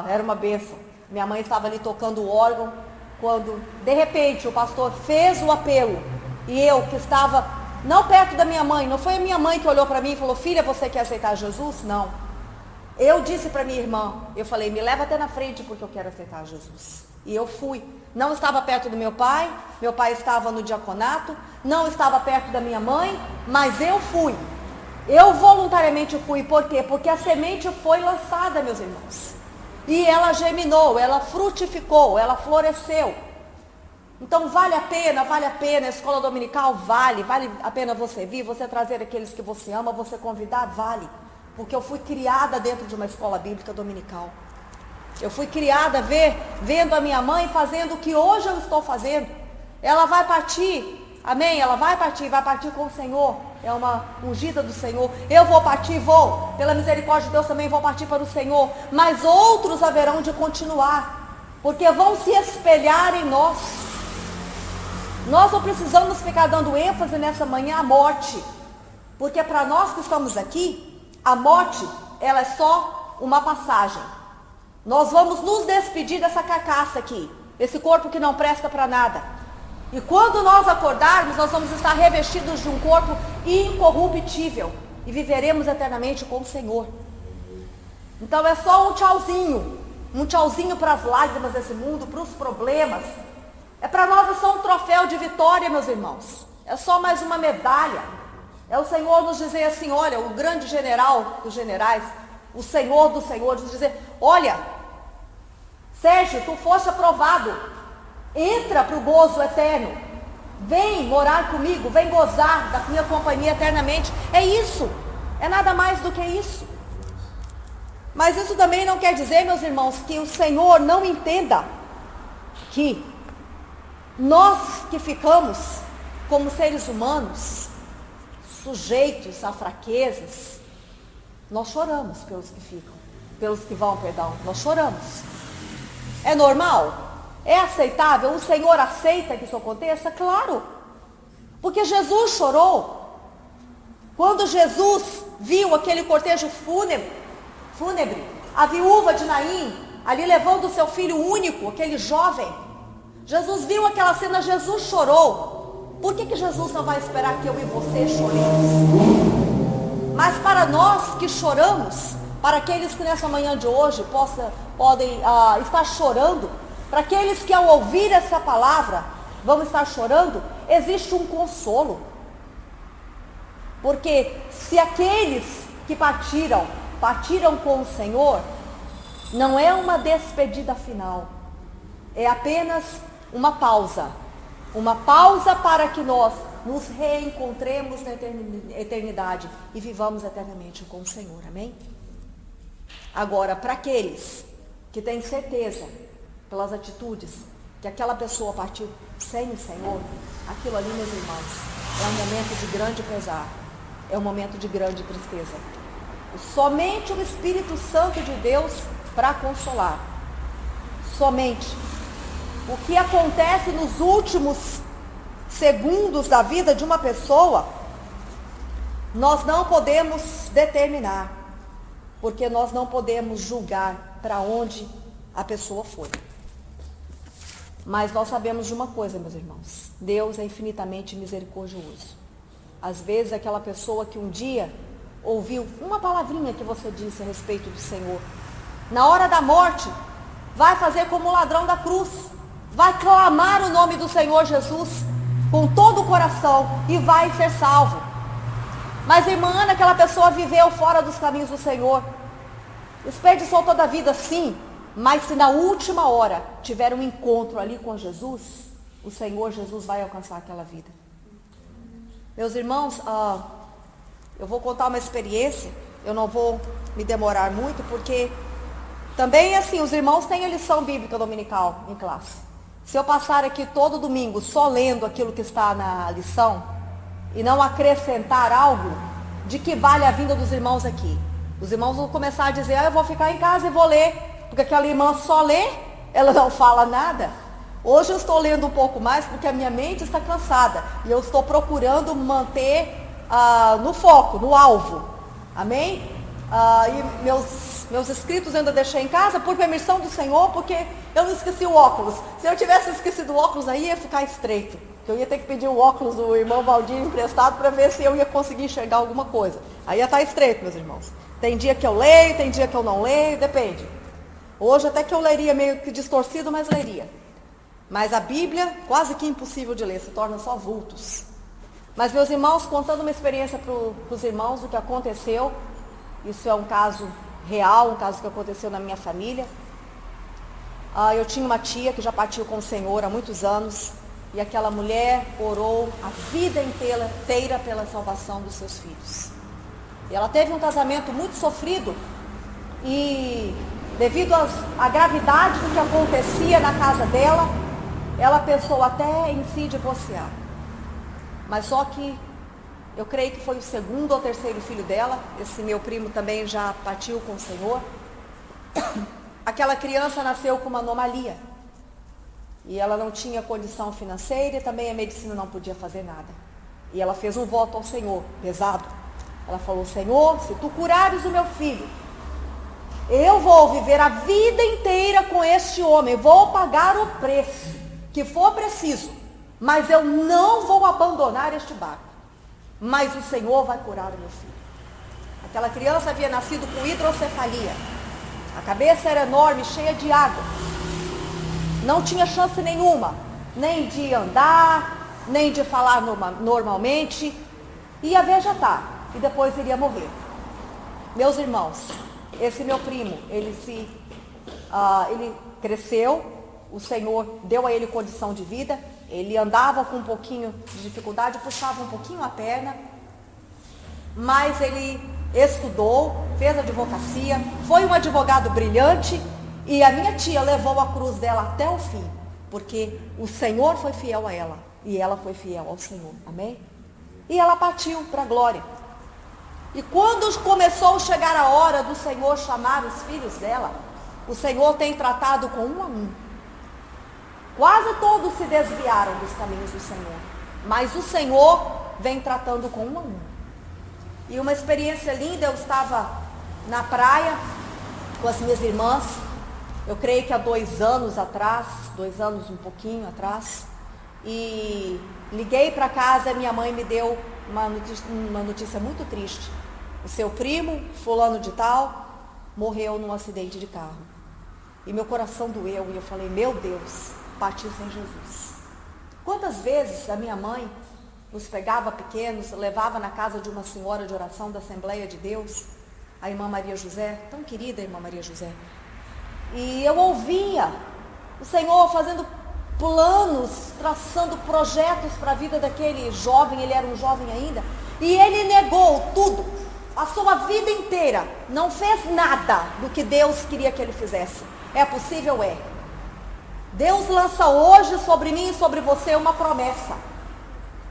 Era uma bênção. Minha mãe estava ali tocando o órgão, quando de repente o pastor fez o apelo. E eu que estava não perto da minha mãe, não foi a minha mãe que olhou para mim e falou: filha, você quer aceitar Jesus? Não. Eu disse para minha irmã, eu falei: me leva até na frente porque eu quero aceitar Jesus. E eu fui. Não estava perto do meu pai estava no diaconato, não estava perto da minha mãe, mas eu fui. Eu voluntariamente fui. Por quê? Porque a semente foi lançada, meus irmãos. E ela germinou, ela frutificou, ela floresceu. Então vale a pena, a escola dominical vale a pena você vir, você trazer aqueles que você ama, você convidar, vale. Porque eu fui criada dentro de uma escola bíblica dominical. Eu fui criada vendo a minha mãe fazendo o que hoje eu estou fazendo. Ela vai partir, amém? Ela vai partir com o Senhor. É uma ungida do Senhor. Eu vou partir, vou. Pela misericórdia de Deus também vou partir para o Senhor. Mas outros haverão de continuar. Porque vão se espelhar em nós. Nós não precisamos ficar dando ênfase nessa manhã à morte. Porque para nós que estamos aqui, a morte, ela é só uma passagem. Nós vamos nos despedir dessa carcaça aqui, esse corpo que não presta para nada. E quando nós acordarmos, nós vamos estar revestidos de um corpo incorruptível e viveremos eternamente com o Senhor. Então é só um tchauzinho para as lágrimas desse mundo, para os problemas. Para nós é só um troféu de vitória, meus irmãos. É só mais uma medalha. É o Senhor nos dizer assim: olha, o grande general dos generais, o Senhor dos senhores, nos dizer: olha, Sérgio, tu foste aprovado, entra para o gozo eterno, vem morar comigo, vem gozar da minha companhia eternamente. É isso, É nada mais do que isso. Mas isso também não quer dizer, meus irmãos, que o Senhor não entenda que nós que ficamos como seres humanos, sujeitos a fraquezas, nós choramos pelos que ficam, pelos que vão, perdão, nós choramos. É normal? É aceitável? O Senhor aceita que isso aconteça? Claro, porque Jesus chorou. Quando Jesus viu aquele cortejo fúnebre, a viúva de Naim, ali levando o seu filho único, aquele jovem, Jesus viu aquela cena, Jesus chorou. Por que Jesus não vai esperar que eu e você choremos? Mas para nós que choramos, para aqueles que nessa manhã de hoje podem estar chorando, para aqueles que ao ouvir essa palavra vão estar chorando, existe um consolo. Porque se aqueles que partiram com o Senhor, não é uma despedida final, é apenas uma pausa para que nós nos reencontremos na eternidade e vivamos eternamente com o Senhor, amém? Agora, para aqueles que têm certeza, pelas atitudes, que aquela pessoa partiu sem o Senhor, aquilo ali, meus irmãos, é um momento de grande pesar, é um momento de grande tristeza. Somente o Espírito Santo de Deus para consolar. Somente. O que acontece nos últimos segundos da vida de uma pessoa, nós não podemos determinar, porque nós não podemos julgar para onde a pessoa foi. Mas nós sabemos de uma coisa, meus irmãos: Deus é infinitamente misericordioso. Às vezes aquela pessoa que um dia ouviu uma palavrinha que você disse a respeito do Senhor, na hora da morte, vai fazer como o ladrão da cruz, vai clamar o nome do Senhor Jesus com todo o coração e vai ser salvo. Mas irmã Ana, aquela pessoa viveu fora dos caminhos do Senhor, desperdiçou toda a vida, sim, mas se na última hora tiver um encontro ali com Jesus, o Senhor Jesus vai alcançar aquela vida. Meus irmãos, eu vou contar uma experiência, eu não vou me demorar muito, porque também assim, os irmãos têm a lição bíblica dominical em classe. Se eu passar aqui todo domingo só lendo aquilo que está na lição, e não acrescentar algo, de que vale a vinda dos irmãos aqui? Os irmãos vão começar a dizer, eu vou ficar em casa e vou ler, porque aquela irmã só lê, ela não fala nada. Hoje eu estou lendo um pouco mais, porque a minha mente está cansada, e eu estou procurando manter no foco, no alvo, amém? E meus escritos eu ainda deixei em casa, por permissão do Senhor, porque eu não esqueci o óculos. Se eu tivesse esquecido o óculos aí, ia ficar estreito. Eu ia ter que pedir o óculos do irmão Valdir emprestado para ver se eu ia conseguir enxergar alguma coisa. Aí ia estar estreito, meus irmãos. Tem dia que eu leio, tem dia que eu não leio, depende. Hoje até que eu leria meio que distorcido, mas leria. Mas a Bíblia, quase que impossível de ler, se torna só vultos. Mas, meus irmãos, contando uma experiência para os irmãos do que aconteceu, isso é um caso real, um caso que aconteceu na minha família. Eu tinha uma tia que já partiu com o Senhor há muitos anos, e aquela mulher orou a vida inteira pela salvação dos seus filhos. E ela teve um casamento muito sofrido, e devido à gravidade do que acontecia na casa dela, ela pensou até em se divorciar. Mas só que eu creio que foi o segundo ou terceiro filho dela, esse meu primo também já partiu com o Senhor. Aquela criança nasceu com uma anomalia. E ela não tinha condição financeira e também a medicina não podia fazer nada. E ela fez um voto ao Senhor, pesado. Ela falou, Senhor, se tu curares o meu filho, eu vou viver a vida inteira com este homem, vou pagar o preço que for preciso, mas eu não vou abandonar este barco. Mas o Senhor vai curar o meu filho. Aquela criança havia nascido com hidrocefalia. A cabeça era enorme, cheia de água. Não tinha chance nenhuma, nem de andar, nem de falar normalmente. Ia vegetar e depois iria morrer. Meus irmãos, esse meu primo, ele cresceu, o Senhor deu a ele condição de vida, ele andava com um pouquinho de dificuldade, puxava um pouquinho a perna, mas ele estudou, fez advocacia, foi um advogado brilhante, e a minha tia levou a cruz dela até o fim, porque o Senhor foi fiel a ela, e ela foi fiel ao Senhor, amém? E ela partiu para a glória. E quando começou a chegar a hora do Senhor chamar os filhos dela, o Senhor tem tratado com um a um. Quase todos se desviaram dos caminhos do Senhor, mas o Senhor vem tratando com um a um. E uma experiência linda, eu estava na praia com as minhas irmãs, eu creio que há 2 anos atrás, 2 anos um pouquinho atrás, e liguei para casa e minha mãe me deu uma notícia muito triste. O seu primo, fulano de tal, morreu num acidente de carro. E meu coração doeu e eu falei, meu Deus, partiu sem Jesus. Quantas vezes a minha mãe nos pegava pequenos, levava na casa de uma senhora de oração da Assembleia de Deus, a irmã Maria José, tão querida irmã Maria José. E eu ouvia o Senhor fazendo planos, traçando projetos para a vida daquele jovem, ele era um jovem ainda, e ele negou tudo, passou a vida inteira, não fez nada do que Deus queria que ele fizesse. É possível? É. Deus lança hoje sobre mim e sobre você uma promessa.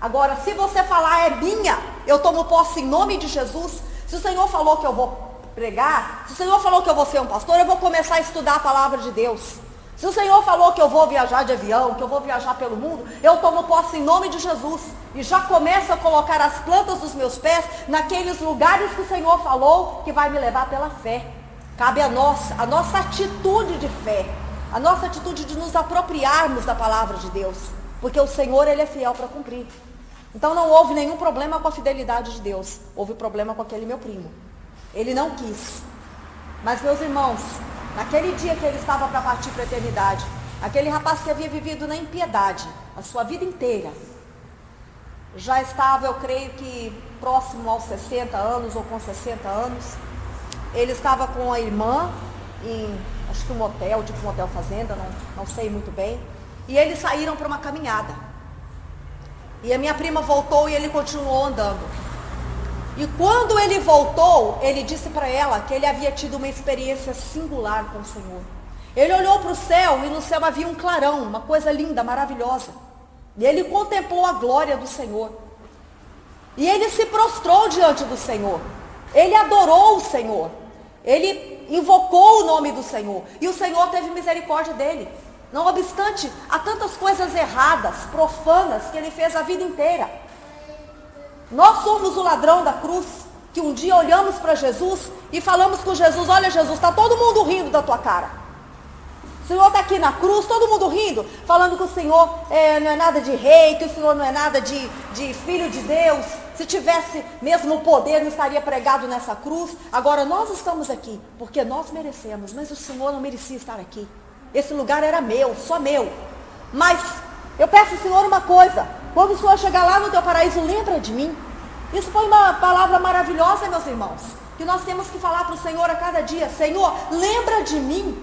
Agora, se você falar é minha, eu tomo posse em nome de Jesus. Se o Senhor falou que eu vou pregar, se o Senhor falou que eu vou ser um pastor, eu vou começar a estudar a palavra de Deus. Se o Senhor falou que eu vou viajar de avião, que eu vou viajar pelo mundo, eu tomo posse em nome de Jesus. E já começo a colocar as plantas dos meus pés naqueles lugares que o Senhor falou que vai me levar pela fé. Cabe a nossa atitude de fé, a nossa atitude de nos apropriarmos da palavra de Deus. Porque o Senhor, Ele é fiel para cumprir. Então não houve nenhum problema com a fidelidade de Deus. Houve problema com aquele meu primo. Ele não quis. Mas meus irmãos, naquele dia que ele estava para partir para a eternidade, aquele rapaz que havia vivido na impiedade a sua vida inteira, já estava, eu creio que próximo aos 60 anos ou com 60 anos, ele estava com a irmã em, acho que um motel, tipo um motel fazenda, não sei muito bem, e eles saíram para uma caminhada. E a minha prima voltou e ele continuou andando. E quando ele voltou, ele disse para ela que ele havia tido uma experiência singular com o Senhor. Ele olhou para o céu e no céu havia um clarão, uma coisa linda, maravilhosa. E ele contemplou a glória do Senhor. E ele se prostrou diante do Senhor. Ele adorou o Senhor. Ele invocou o nome do Senhor. E o Senhor teve misericórdia dele. Não obstante, há tantas coisas erradas, profanas, que ele fez a vida inteira. Nós somos o ladrão da cruz, que um dia olhamos para Jesus e falamos com Jesus, olha Jesus, está todo mundo rindo da tua cara. O Senhor está aqui na cruz, todo mundo rindo, falando que o Senhor não é nada de rei, que o Senhor não é nada de filho de Deus. Se tivesse mesmo o poder, não estaria pregado nessa cruz. Agora nós estamos aqui, porque nós merecemos, mas o Senhor não merecia estar aqui. Esse lugar era meu, só meu. Mas eu peço ao Senhor uma coisa, quando o Senhor chegar lá no teu paraíso, lembra de mim. Isso foi uma palavra maravilhosa, meus irmãos, que nós temos que falar para o Senhor a cada dia. Senhor, lembra de mim,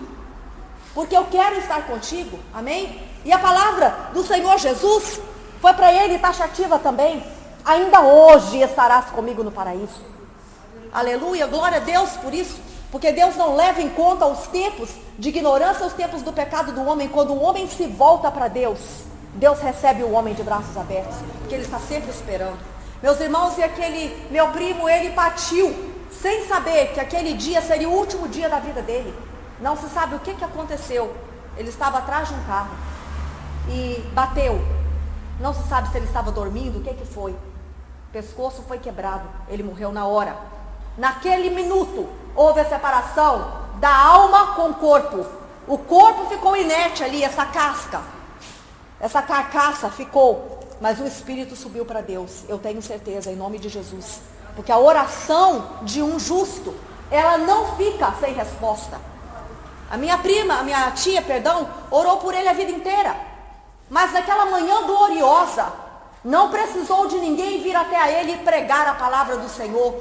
porque eu quero estar contigo, amém? E a palavra do Senhor Jesus foi para ele taxativa também. Ainda hoje estarás comigo no paraíso. Aleluia, glória a Deus por isso. Porque Deus não leva em conta os tempos de ignorância, os tempos do pecado do homem. Quando o homem se volta para Deus, Deus recebe o homem de braços abertos, porque Ele está sempre esperando. Meus irmãos, e aquele meu primo, ele partiu, sem saber que aquele dia seria o último dia da vida dele. Não se sabe o que aconteceu. Ele estava atrás de um carro e bateu. Não se sabe se ele estava dormindo, o que foi. O pescoço foi quebrado, ele morreu na hora. Naquele minuto, houve a separação da alma com o corpo. O corpo ficou inerte ali, essa casca, essa carcaça ficou, mas o espírito subiu para Deus. Eu tenho certeza, em nome de Jesus. Porque a oração de um justo, ela não fica sem resposta. A minha tia, orou por ele a vida inteira. Mas naquela manhã gloriosa, não precisou de ninguém vir até a ele e pregar a palavra do Senhor.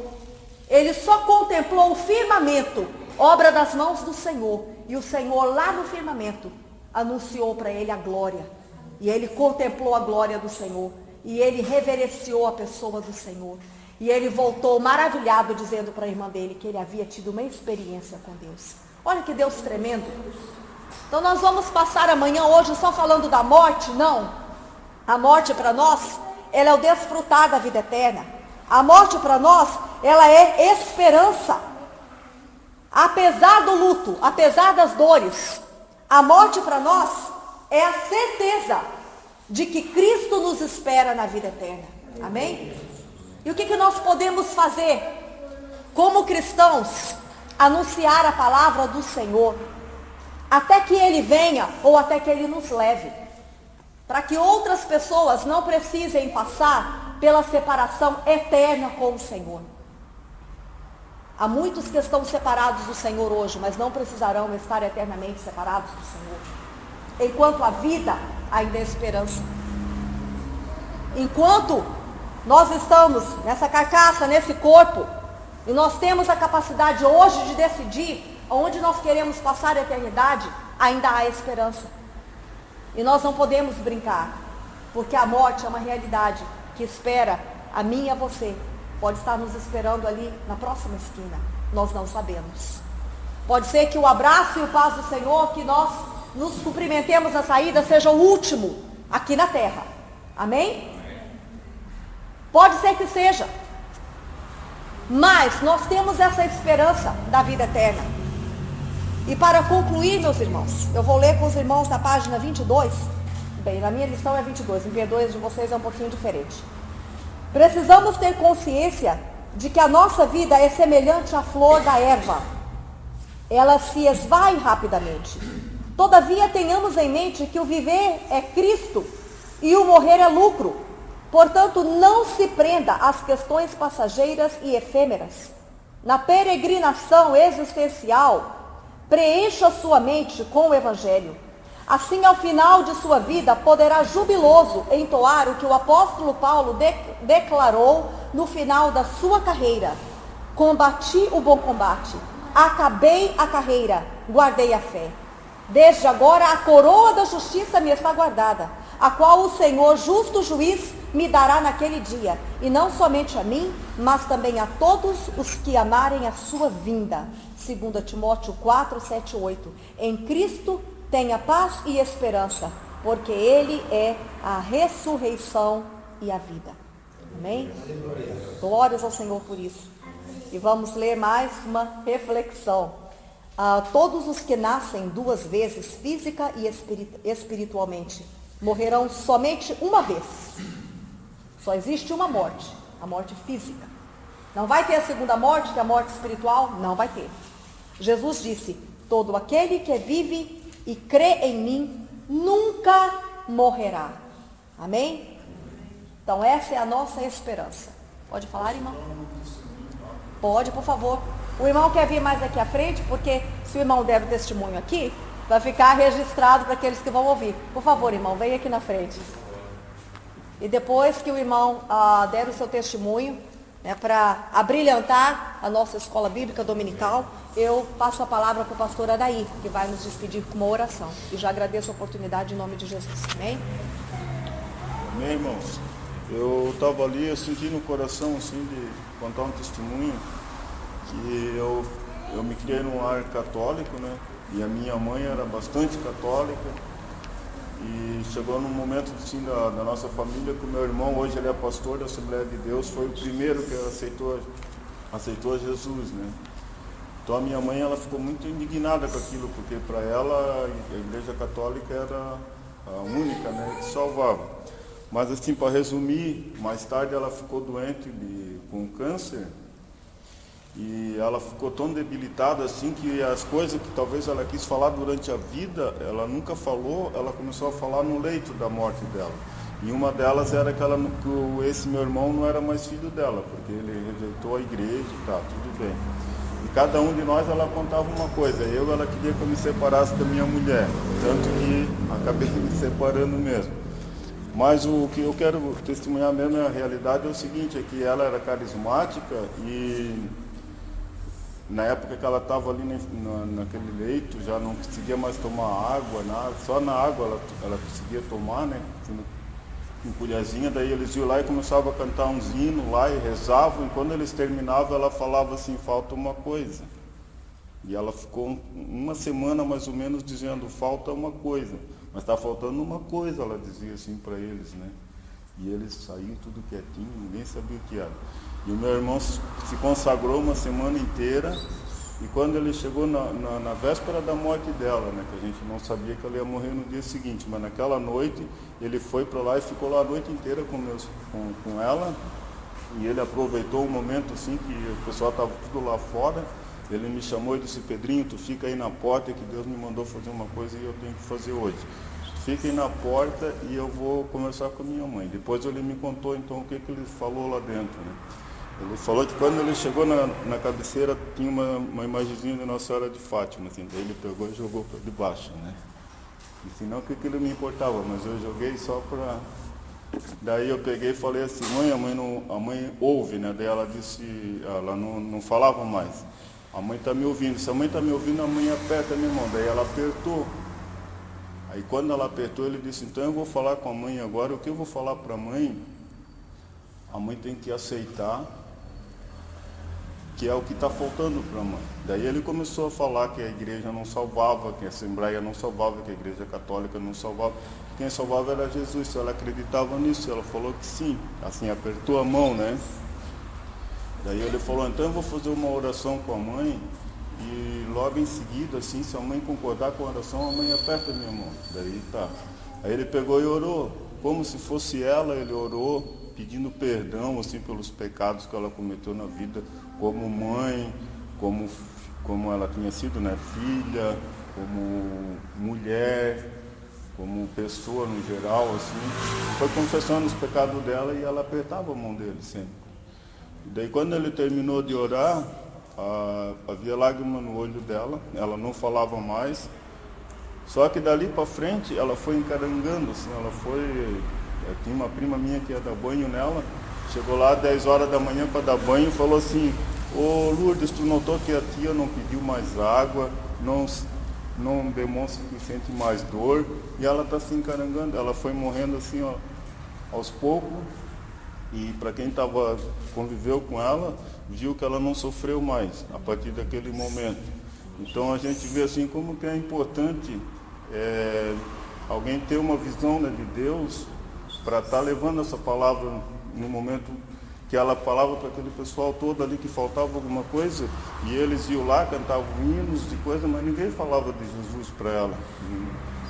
Ele só contemplou o firmamento, obra das mãos do Senhor. E o Senhor lá no firmamento anunciou para ele a glória. E ele contemplou a glória do Senhor. E ele reverenciou a pessoa do Senhor. E ele voltou maravilhado, dizendo para a irmã dele que ele havia tido uma experiência com Deus. Olha que Deus tremendo. Então nós vamos passar amanhã, hoje, só falando da morte? Não. A morte para nós, ela é o desfrutar da vida eterna. A morte para nós, ela é esperança. Apesar do luto, apesar das dores, a morte para nós é a certeza de que Cristo nos espera na vida eterna. Amém? E o que nós podemos fazer como cristãos? Anunciar a palavra do Senhor, até que Ele venha ou até que Ele nos leve, para que outras pessoas não precisem passar pela separação eterna com o Senhor. Há muitos que estão separados do Senhor hoje, mas não precisarão estar eternamente separados do Senhor. Enquanto a vida, ainda é esperança. Enquanto nós estamos nessa carcaça, nesse corpo, e nós temos a capacidade hoje de decidir onde nós queremos passar a eternidade, ainda há esperança. E nós não podemos brincar, porque a morte é uma realidade que espera a mim e a você. Pode estar nos esperando ali na próxima esquina, nós não sabemos. Pode ser que o abraço e o paz do Senhor, que nós nos cumprimentemos na saída, seja o último aqui na terra. Amém? Pode ser que seja. Mas nós temos essa esperança da vida eterna. E para concluir, meus irmãos, eu vou ler com os irmãos na página 22. Bem, na minha lição é 22, me perdoe, de vocês é um pouquinho diferente. Precisamos ter consciência de que a nossa vida é semelhante à flor da erva. Ela se esvai rapidamente. Todavia, tenhamos em mente que o viver é Cristo e o morrer é lucro. Portanto, não se prenda às questões passageiras e efêmeras. Na peregrinação existencial, preencha sua mente com o Evangelho. Assim, ao final de sua vida, poderá jubiloso entoar o que o apóstolo Paulo declarou no final da sua carreira: combati o bom combate, acabei a carreira, guardei a fé. Desde agora a coroa da justiça me está guardada, a qual o Senhor, justo juiz, me dará naquele dia, e não somente a mim, mas também a todos os que amarem a sua vinda. 2 Timóteo 4, 7, 8. Em Cristo tenha paz e esperança, porque Ele é a ressurreição e a vida. Amém? Glórias ao Senhor por isso. E vamos ler mais uma reflexão. Todos os que nascem duas vezes, física e espiritualmente, morrerão somente uma vez. Só existe uma morte, a morte física. Não vai ter a segunda morte, que é a morte espiritual? Não vai ter. Jesus disse: todo aquele que vive e crê em mim nunca morrerá. Amém? Então essa é a nossa esperança. Pode falar, irmão? Pode, por favor. O irmão quer vir mais aqui à frente, porque se o irmão der o testemunho aqui, vai ficar registrado para aqueles que vão ouvir. Por favor, irmão, venha aqui na frente. E depois que o irmão der o seu testemunho, para abrilhantar a nossa escola bíblica dominical, eu passo a palavra para o pastor Adair, que vai nos despedir com uma oração. E já agradeço a oportunidade em nome de Jesus. Amém? Amém, irmãos. Eu estava ali, eu senti no coração, assim, de contar um testemunho, que eu me criei num lar católico, né? E a minha mãe era bastante católica. E chegou num momento assim, da nossa família que o meu irmão, hoje ele é pastor da Assembleia de Deus, foi o primeiro que aceitou Jesus, né? Então a minha mãe, ela ficou muito indignada com aquilo, porque para ela a Igreja Católica era a única, né, que salvava. Mas assim, para resumir, mais tarde ela ficou doente com câncer. E ela ficou tão debilitada assim que as coisas que talvez ela quis falar durante a vida, ela nunca falou, ela começou a falar no leito da morte dela. E uma delas era que esse meu irmão não era mais filho dela, porque ele rejeitou a igreja e tá, tudo bem. E cada um de nós, ela contava uma coisa. Ela queria que eu me separasse da minha mulher, tanto que acabei me separando mesmo. Mas o que eu quero testemunhar mesmo, a realidade é o seguinte, é que ela era carismática e na época que ela estava ali naquele leito, já não conseguia mais tomar água, nada, só na água ela conseguia tomar, né? em Pulhazinha, daí eles iam lá e começavam a cantar uns hinos lá e rezavam, e quando eles terminavam ela falava assim, falta uma coisa. E ela ficou uma semana mais ou menos dizendo, falta uma coisa, mas está faltando uma coisa, ela dizia assim para eles, né? E eles saíam tudo quietinho, ninguém sabia o que era. E o meu irmão se consagrou uma semana inteira, e quando ele chegou na véspera da morte dela, né, que a gente não sabia que ela ia morrer no dia seguinte, mas naquela noite ele foi para lá e ficou lá a noite inteira com ela, e ele aproveitou um momento assim que o pessoal estava tudo lá fora, ele me chamou e disse, Pedrinho, tu fica aí na porta que Deus me mandou fazer uma coisa e eu tenho que fazer hoje. Fiquem na porta e eu vou conversar com a minha mãe. Depois ele me contou então o que ele falou lá dentro, né? Ele falou que quando ele chegou na cabeceira tinha uma imagenzinha de Nossa Senhora de Fátima, assim, daí ele pegou e jogou para debaixo, né? E senão o que ele me importava, mas eu joguei só para... Daí eu peguei e falei assim, a mãe ouve, né? Daí ela disse, ela não falava mais. A mãe está me ouvindo, se a mãe está me ouvindo, a mãe aperta a minha mão. Daí ela apertou. Aí quando ela apertou, ele disse, então eu vou falar com a mãe agora, o que eu vou falar para a mãe tem que aceitar que é o que está faltando para a mãe. Daí ele começou a falar que a igreja não salvava, que a Assembleia não salvava, que a igreja católica não salvava. Quem salvava era Jesus, se ela acreditava nisso, ela falou que sim, assim, apertou a mão, né? Daí ele falou, então eu vou fazer uma oração com a mãe, e logo em seguida, assim, se a mãe concordar com a oração, a mãe aperta a minha mão. Daí tá. Aí ele pegou e orou, como se fosse ela, ele orou, pedindo perdão, assim, pelos pecados que ela cometeu na vida, como mãe, como ela tinha sido, né, filha, como mulher, como pessoa no geral, assim. Foi confessando os pecados dela e ela apertava a mão dele sempre. E daí quando ele terminou de orar, havia lágrima no olho dela, ela não falava mais, só que dali para frente ela foi encarangando, assim, tinha uma prima minha que ia dar banho nela, chegou lá às 10 horas da manhã para dar banho e falou assim, ô Lourdes, tu notou que a tia não pediu mais água, não demonstra que sente mais dor, e ela está se encarangando, ela foi morrendo assim, ó, aos poucos, e para quem conviveu com ela, viu que ela não sofreu mais a partir daquele momento. Então a gente vê assim como que é importante alguém ter uma visão, né, de Deus, para estar levando essa palavra no momento que ela falava para aquele pessoal todo ali que faltava alguma coisa, e eles iam lá, cantavam hinos de coisa, mas ninguém falava de Jesus para ela,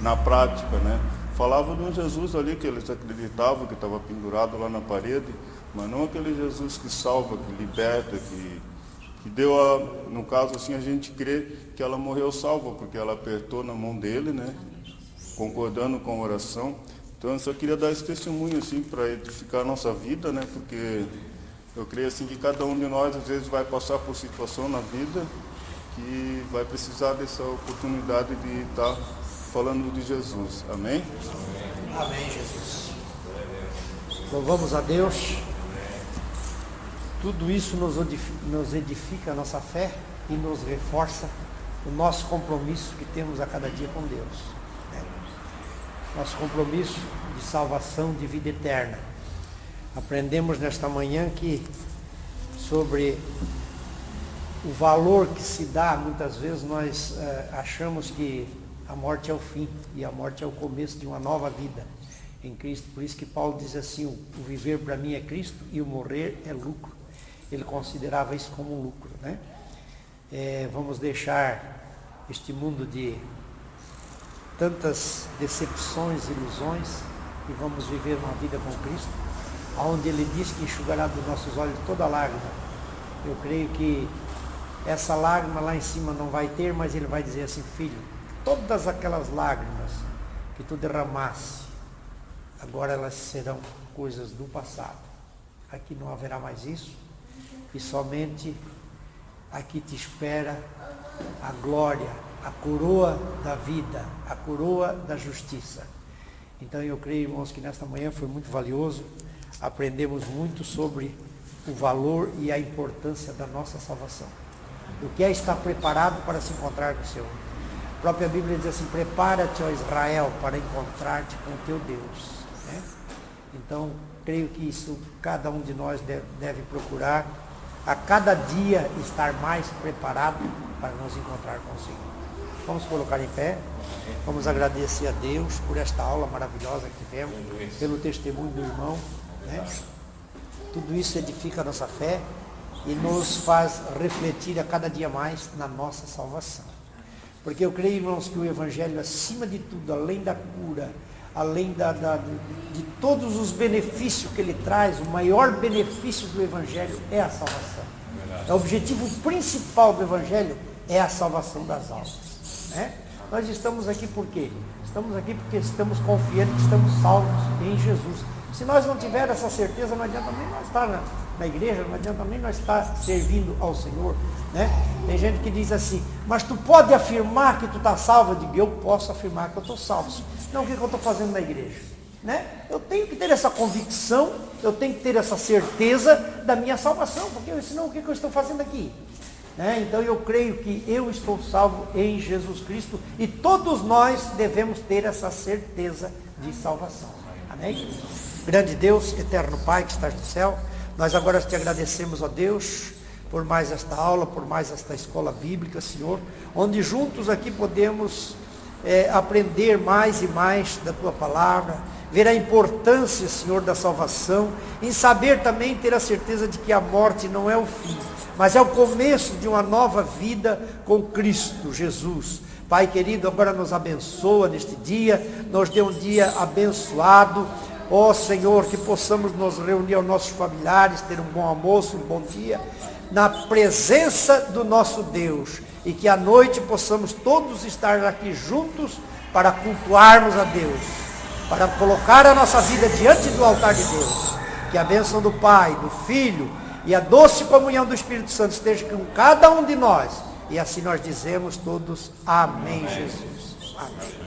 na prática, né? Falava de um Jesus ali que eles acreditavam, que estava pendurado lá na parede, mas não aquele Jesus que salva, que liberta, que deu, no caso assim, a gente crê que ela morreu salva, porque ela apertou na mão dele, né? Concordando com a oração. Então eu só queria dar esse testemunho assim para edificar a nossa vida, né? Porque eu creio assim que cada um de nós às vezes vai passar por situação na vida que vai precisar dessa oportunidade de estar falando de Jesus. Amém? Amém, Jesus. Louvamos a Deus. Tudo isso nos edifica a nossa fé e nos reforça o nosso compromisso que temos a cada dia com Deus. Nosso compromisso de salvação, de vida eterna. Aprendemos nesta manhã sobre o valor que se dá, muitas vezes nós achamos que a morte é o fim e a morte é o começo de uma nova vida em Cristo. Por isso que Paulo diz assim, o viver para mim é Cristo e o morrer é lucro. Ele considerava isso como um lucro, né? Vamos deixar este mundo de tantas decepções, ilusões, e vamos viver uma vida com Cristo, onde Ele diz que enxugará dos nossos olhos toda lágrima. Eu creio que essa lágrima lá em cima não vai ter, mas Ele vai dizer assim, filho, todas aquelas lágrimas que tu derramasse, agora elas serão coisas do passado. Aqui não haverá mais isso, e somente aqui te espera a glória, a coroa da vida, a coroa da justiça. Então eu creio, irmãos, que nesta manhã foi muito valioso, aprendemos muito sobre o valor e a importância da nossa salvação. O que é estar preparado para se encontrar com o Senhor. A própria Bíblia diz assim, prepara-te, ó Israel, para encontrar-te com o teu Deus. Né? Então, creio que isso cada um de nós deve procurar a cada dia estar mais preparado para nos encontrar com o Senhor. Vamos colocar em pé, vamos agradecer a Deus por esta aula maravilhosa que tivemos, pelo testemunho do irmão, né? Tudo isso edifica a nossa fé e nos faz refletir a cada dia mais na nossa salvação. Porque eu creio, irmãos, que o Evangelho, acima de tudo, além da cura, além de todos os benefícios que ele traz, o maior benefício do Evangelho é a salvação. O objetivo principal do Evangelho é a salvação das almas, né? Nós estamos aqui por quê? Estamos aqui porque estamos confiantes que estamos salvos em Jesus. Se nós não tivermos essa certeza, não adianta nem nós estar na igreja, não adianta nem nós estar servindo ao Senhor, né? Tem gente que diz assim, mas tu pode afirmar que tu está salvo? Eu digo, eu posso afirmar que eu estou salvo. Então o que eu estou fazendo na igreja? Né? Eu tenho que ter essa convicção, eu tenho que ter essa certeza da minha salvação, porque senão o que eu estou fazendo aqui? Né? Então eu creio que eu estou salvo em Jesus Cristo e todos nós devemos ter essa certeza de salvação. Amém? Grande Deus, eterno Pai que estás no céu, nós agora te agradecemos, ó Deus, por mais esta aula, por mais esta escola bíblica, Senhor, onde juntos aqui podemos aprender mais e mais da Tua palavra, ver a importância, Senhor, da salvação, em saber também, ter a certeza de que a morte não é o fim, mas é o começo de uma nova vida com Cristo Jesus. Pai querido, agora nos abençoa neste dia, nos dê um dia abençoado. Ó Senhor, que possamos nos reunir aos nossos familiares, ter um bom almoço, um bom dia, na presença do nosso Deus. E que à noite possamos todos estar aqui juntos para cultuarmos a Deus, para colocar a nossa vida diante do altar de Deus. Que a bênção do Pai, do Filho e a doce comunhão do Espírito Santo esteja com cada um de nós. E assim nós dizemos todos, amém, Jesus. Amém.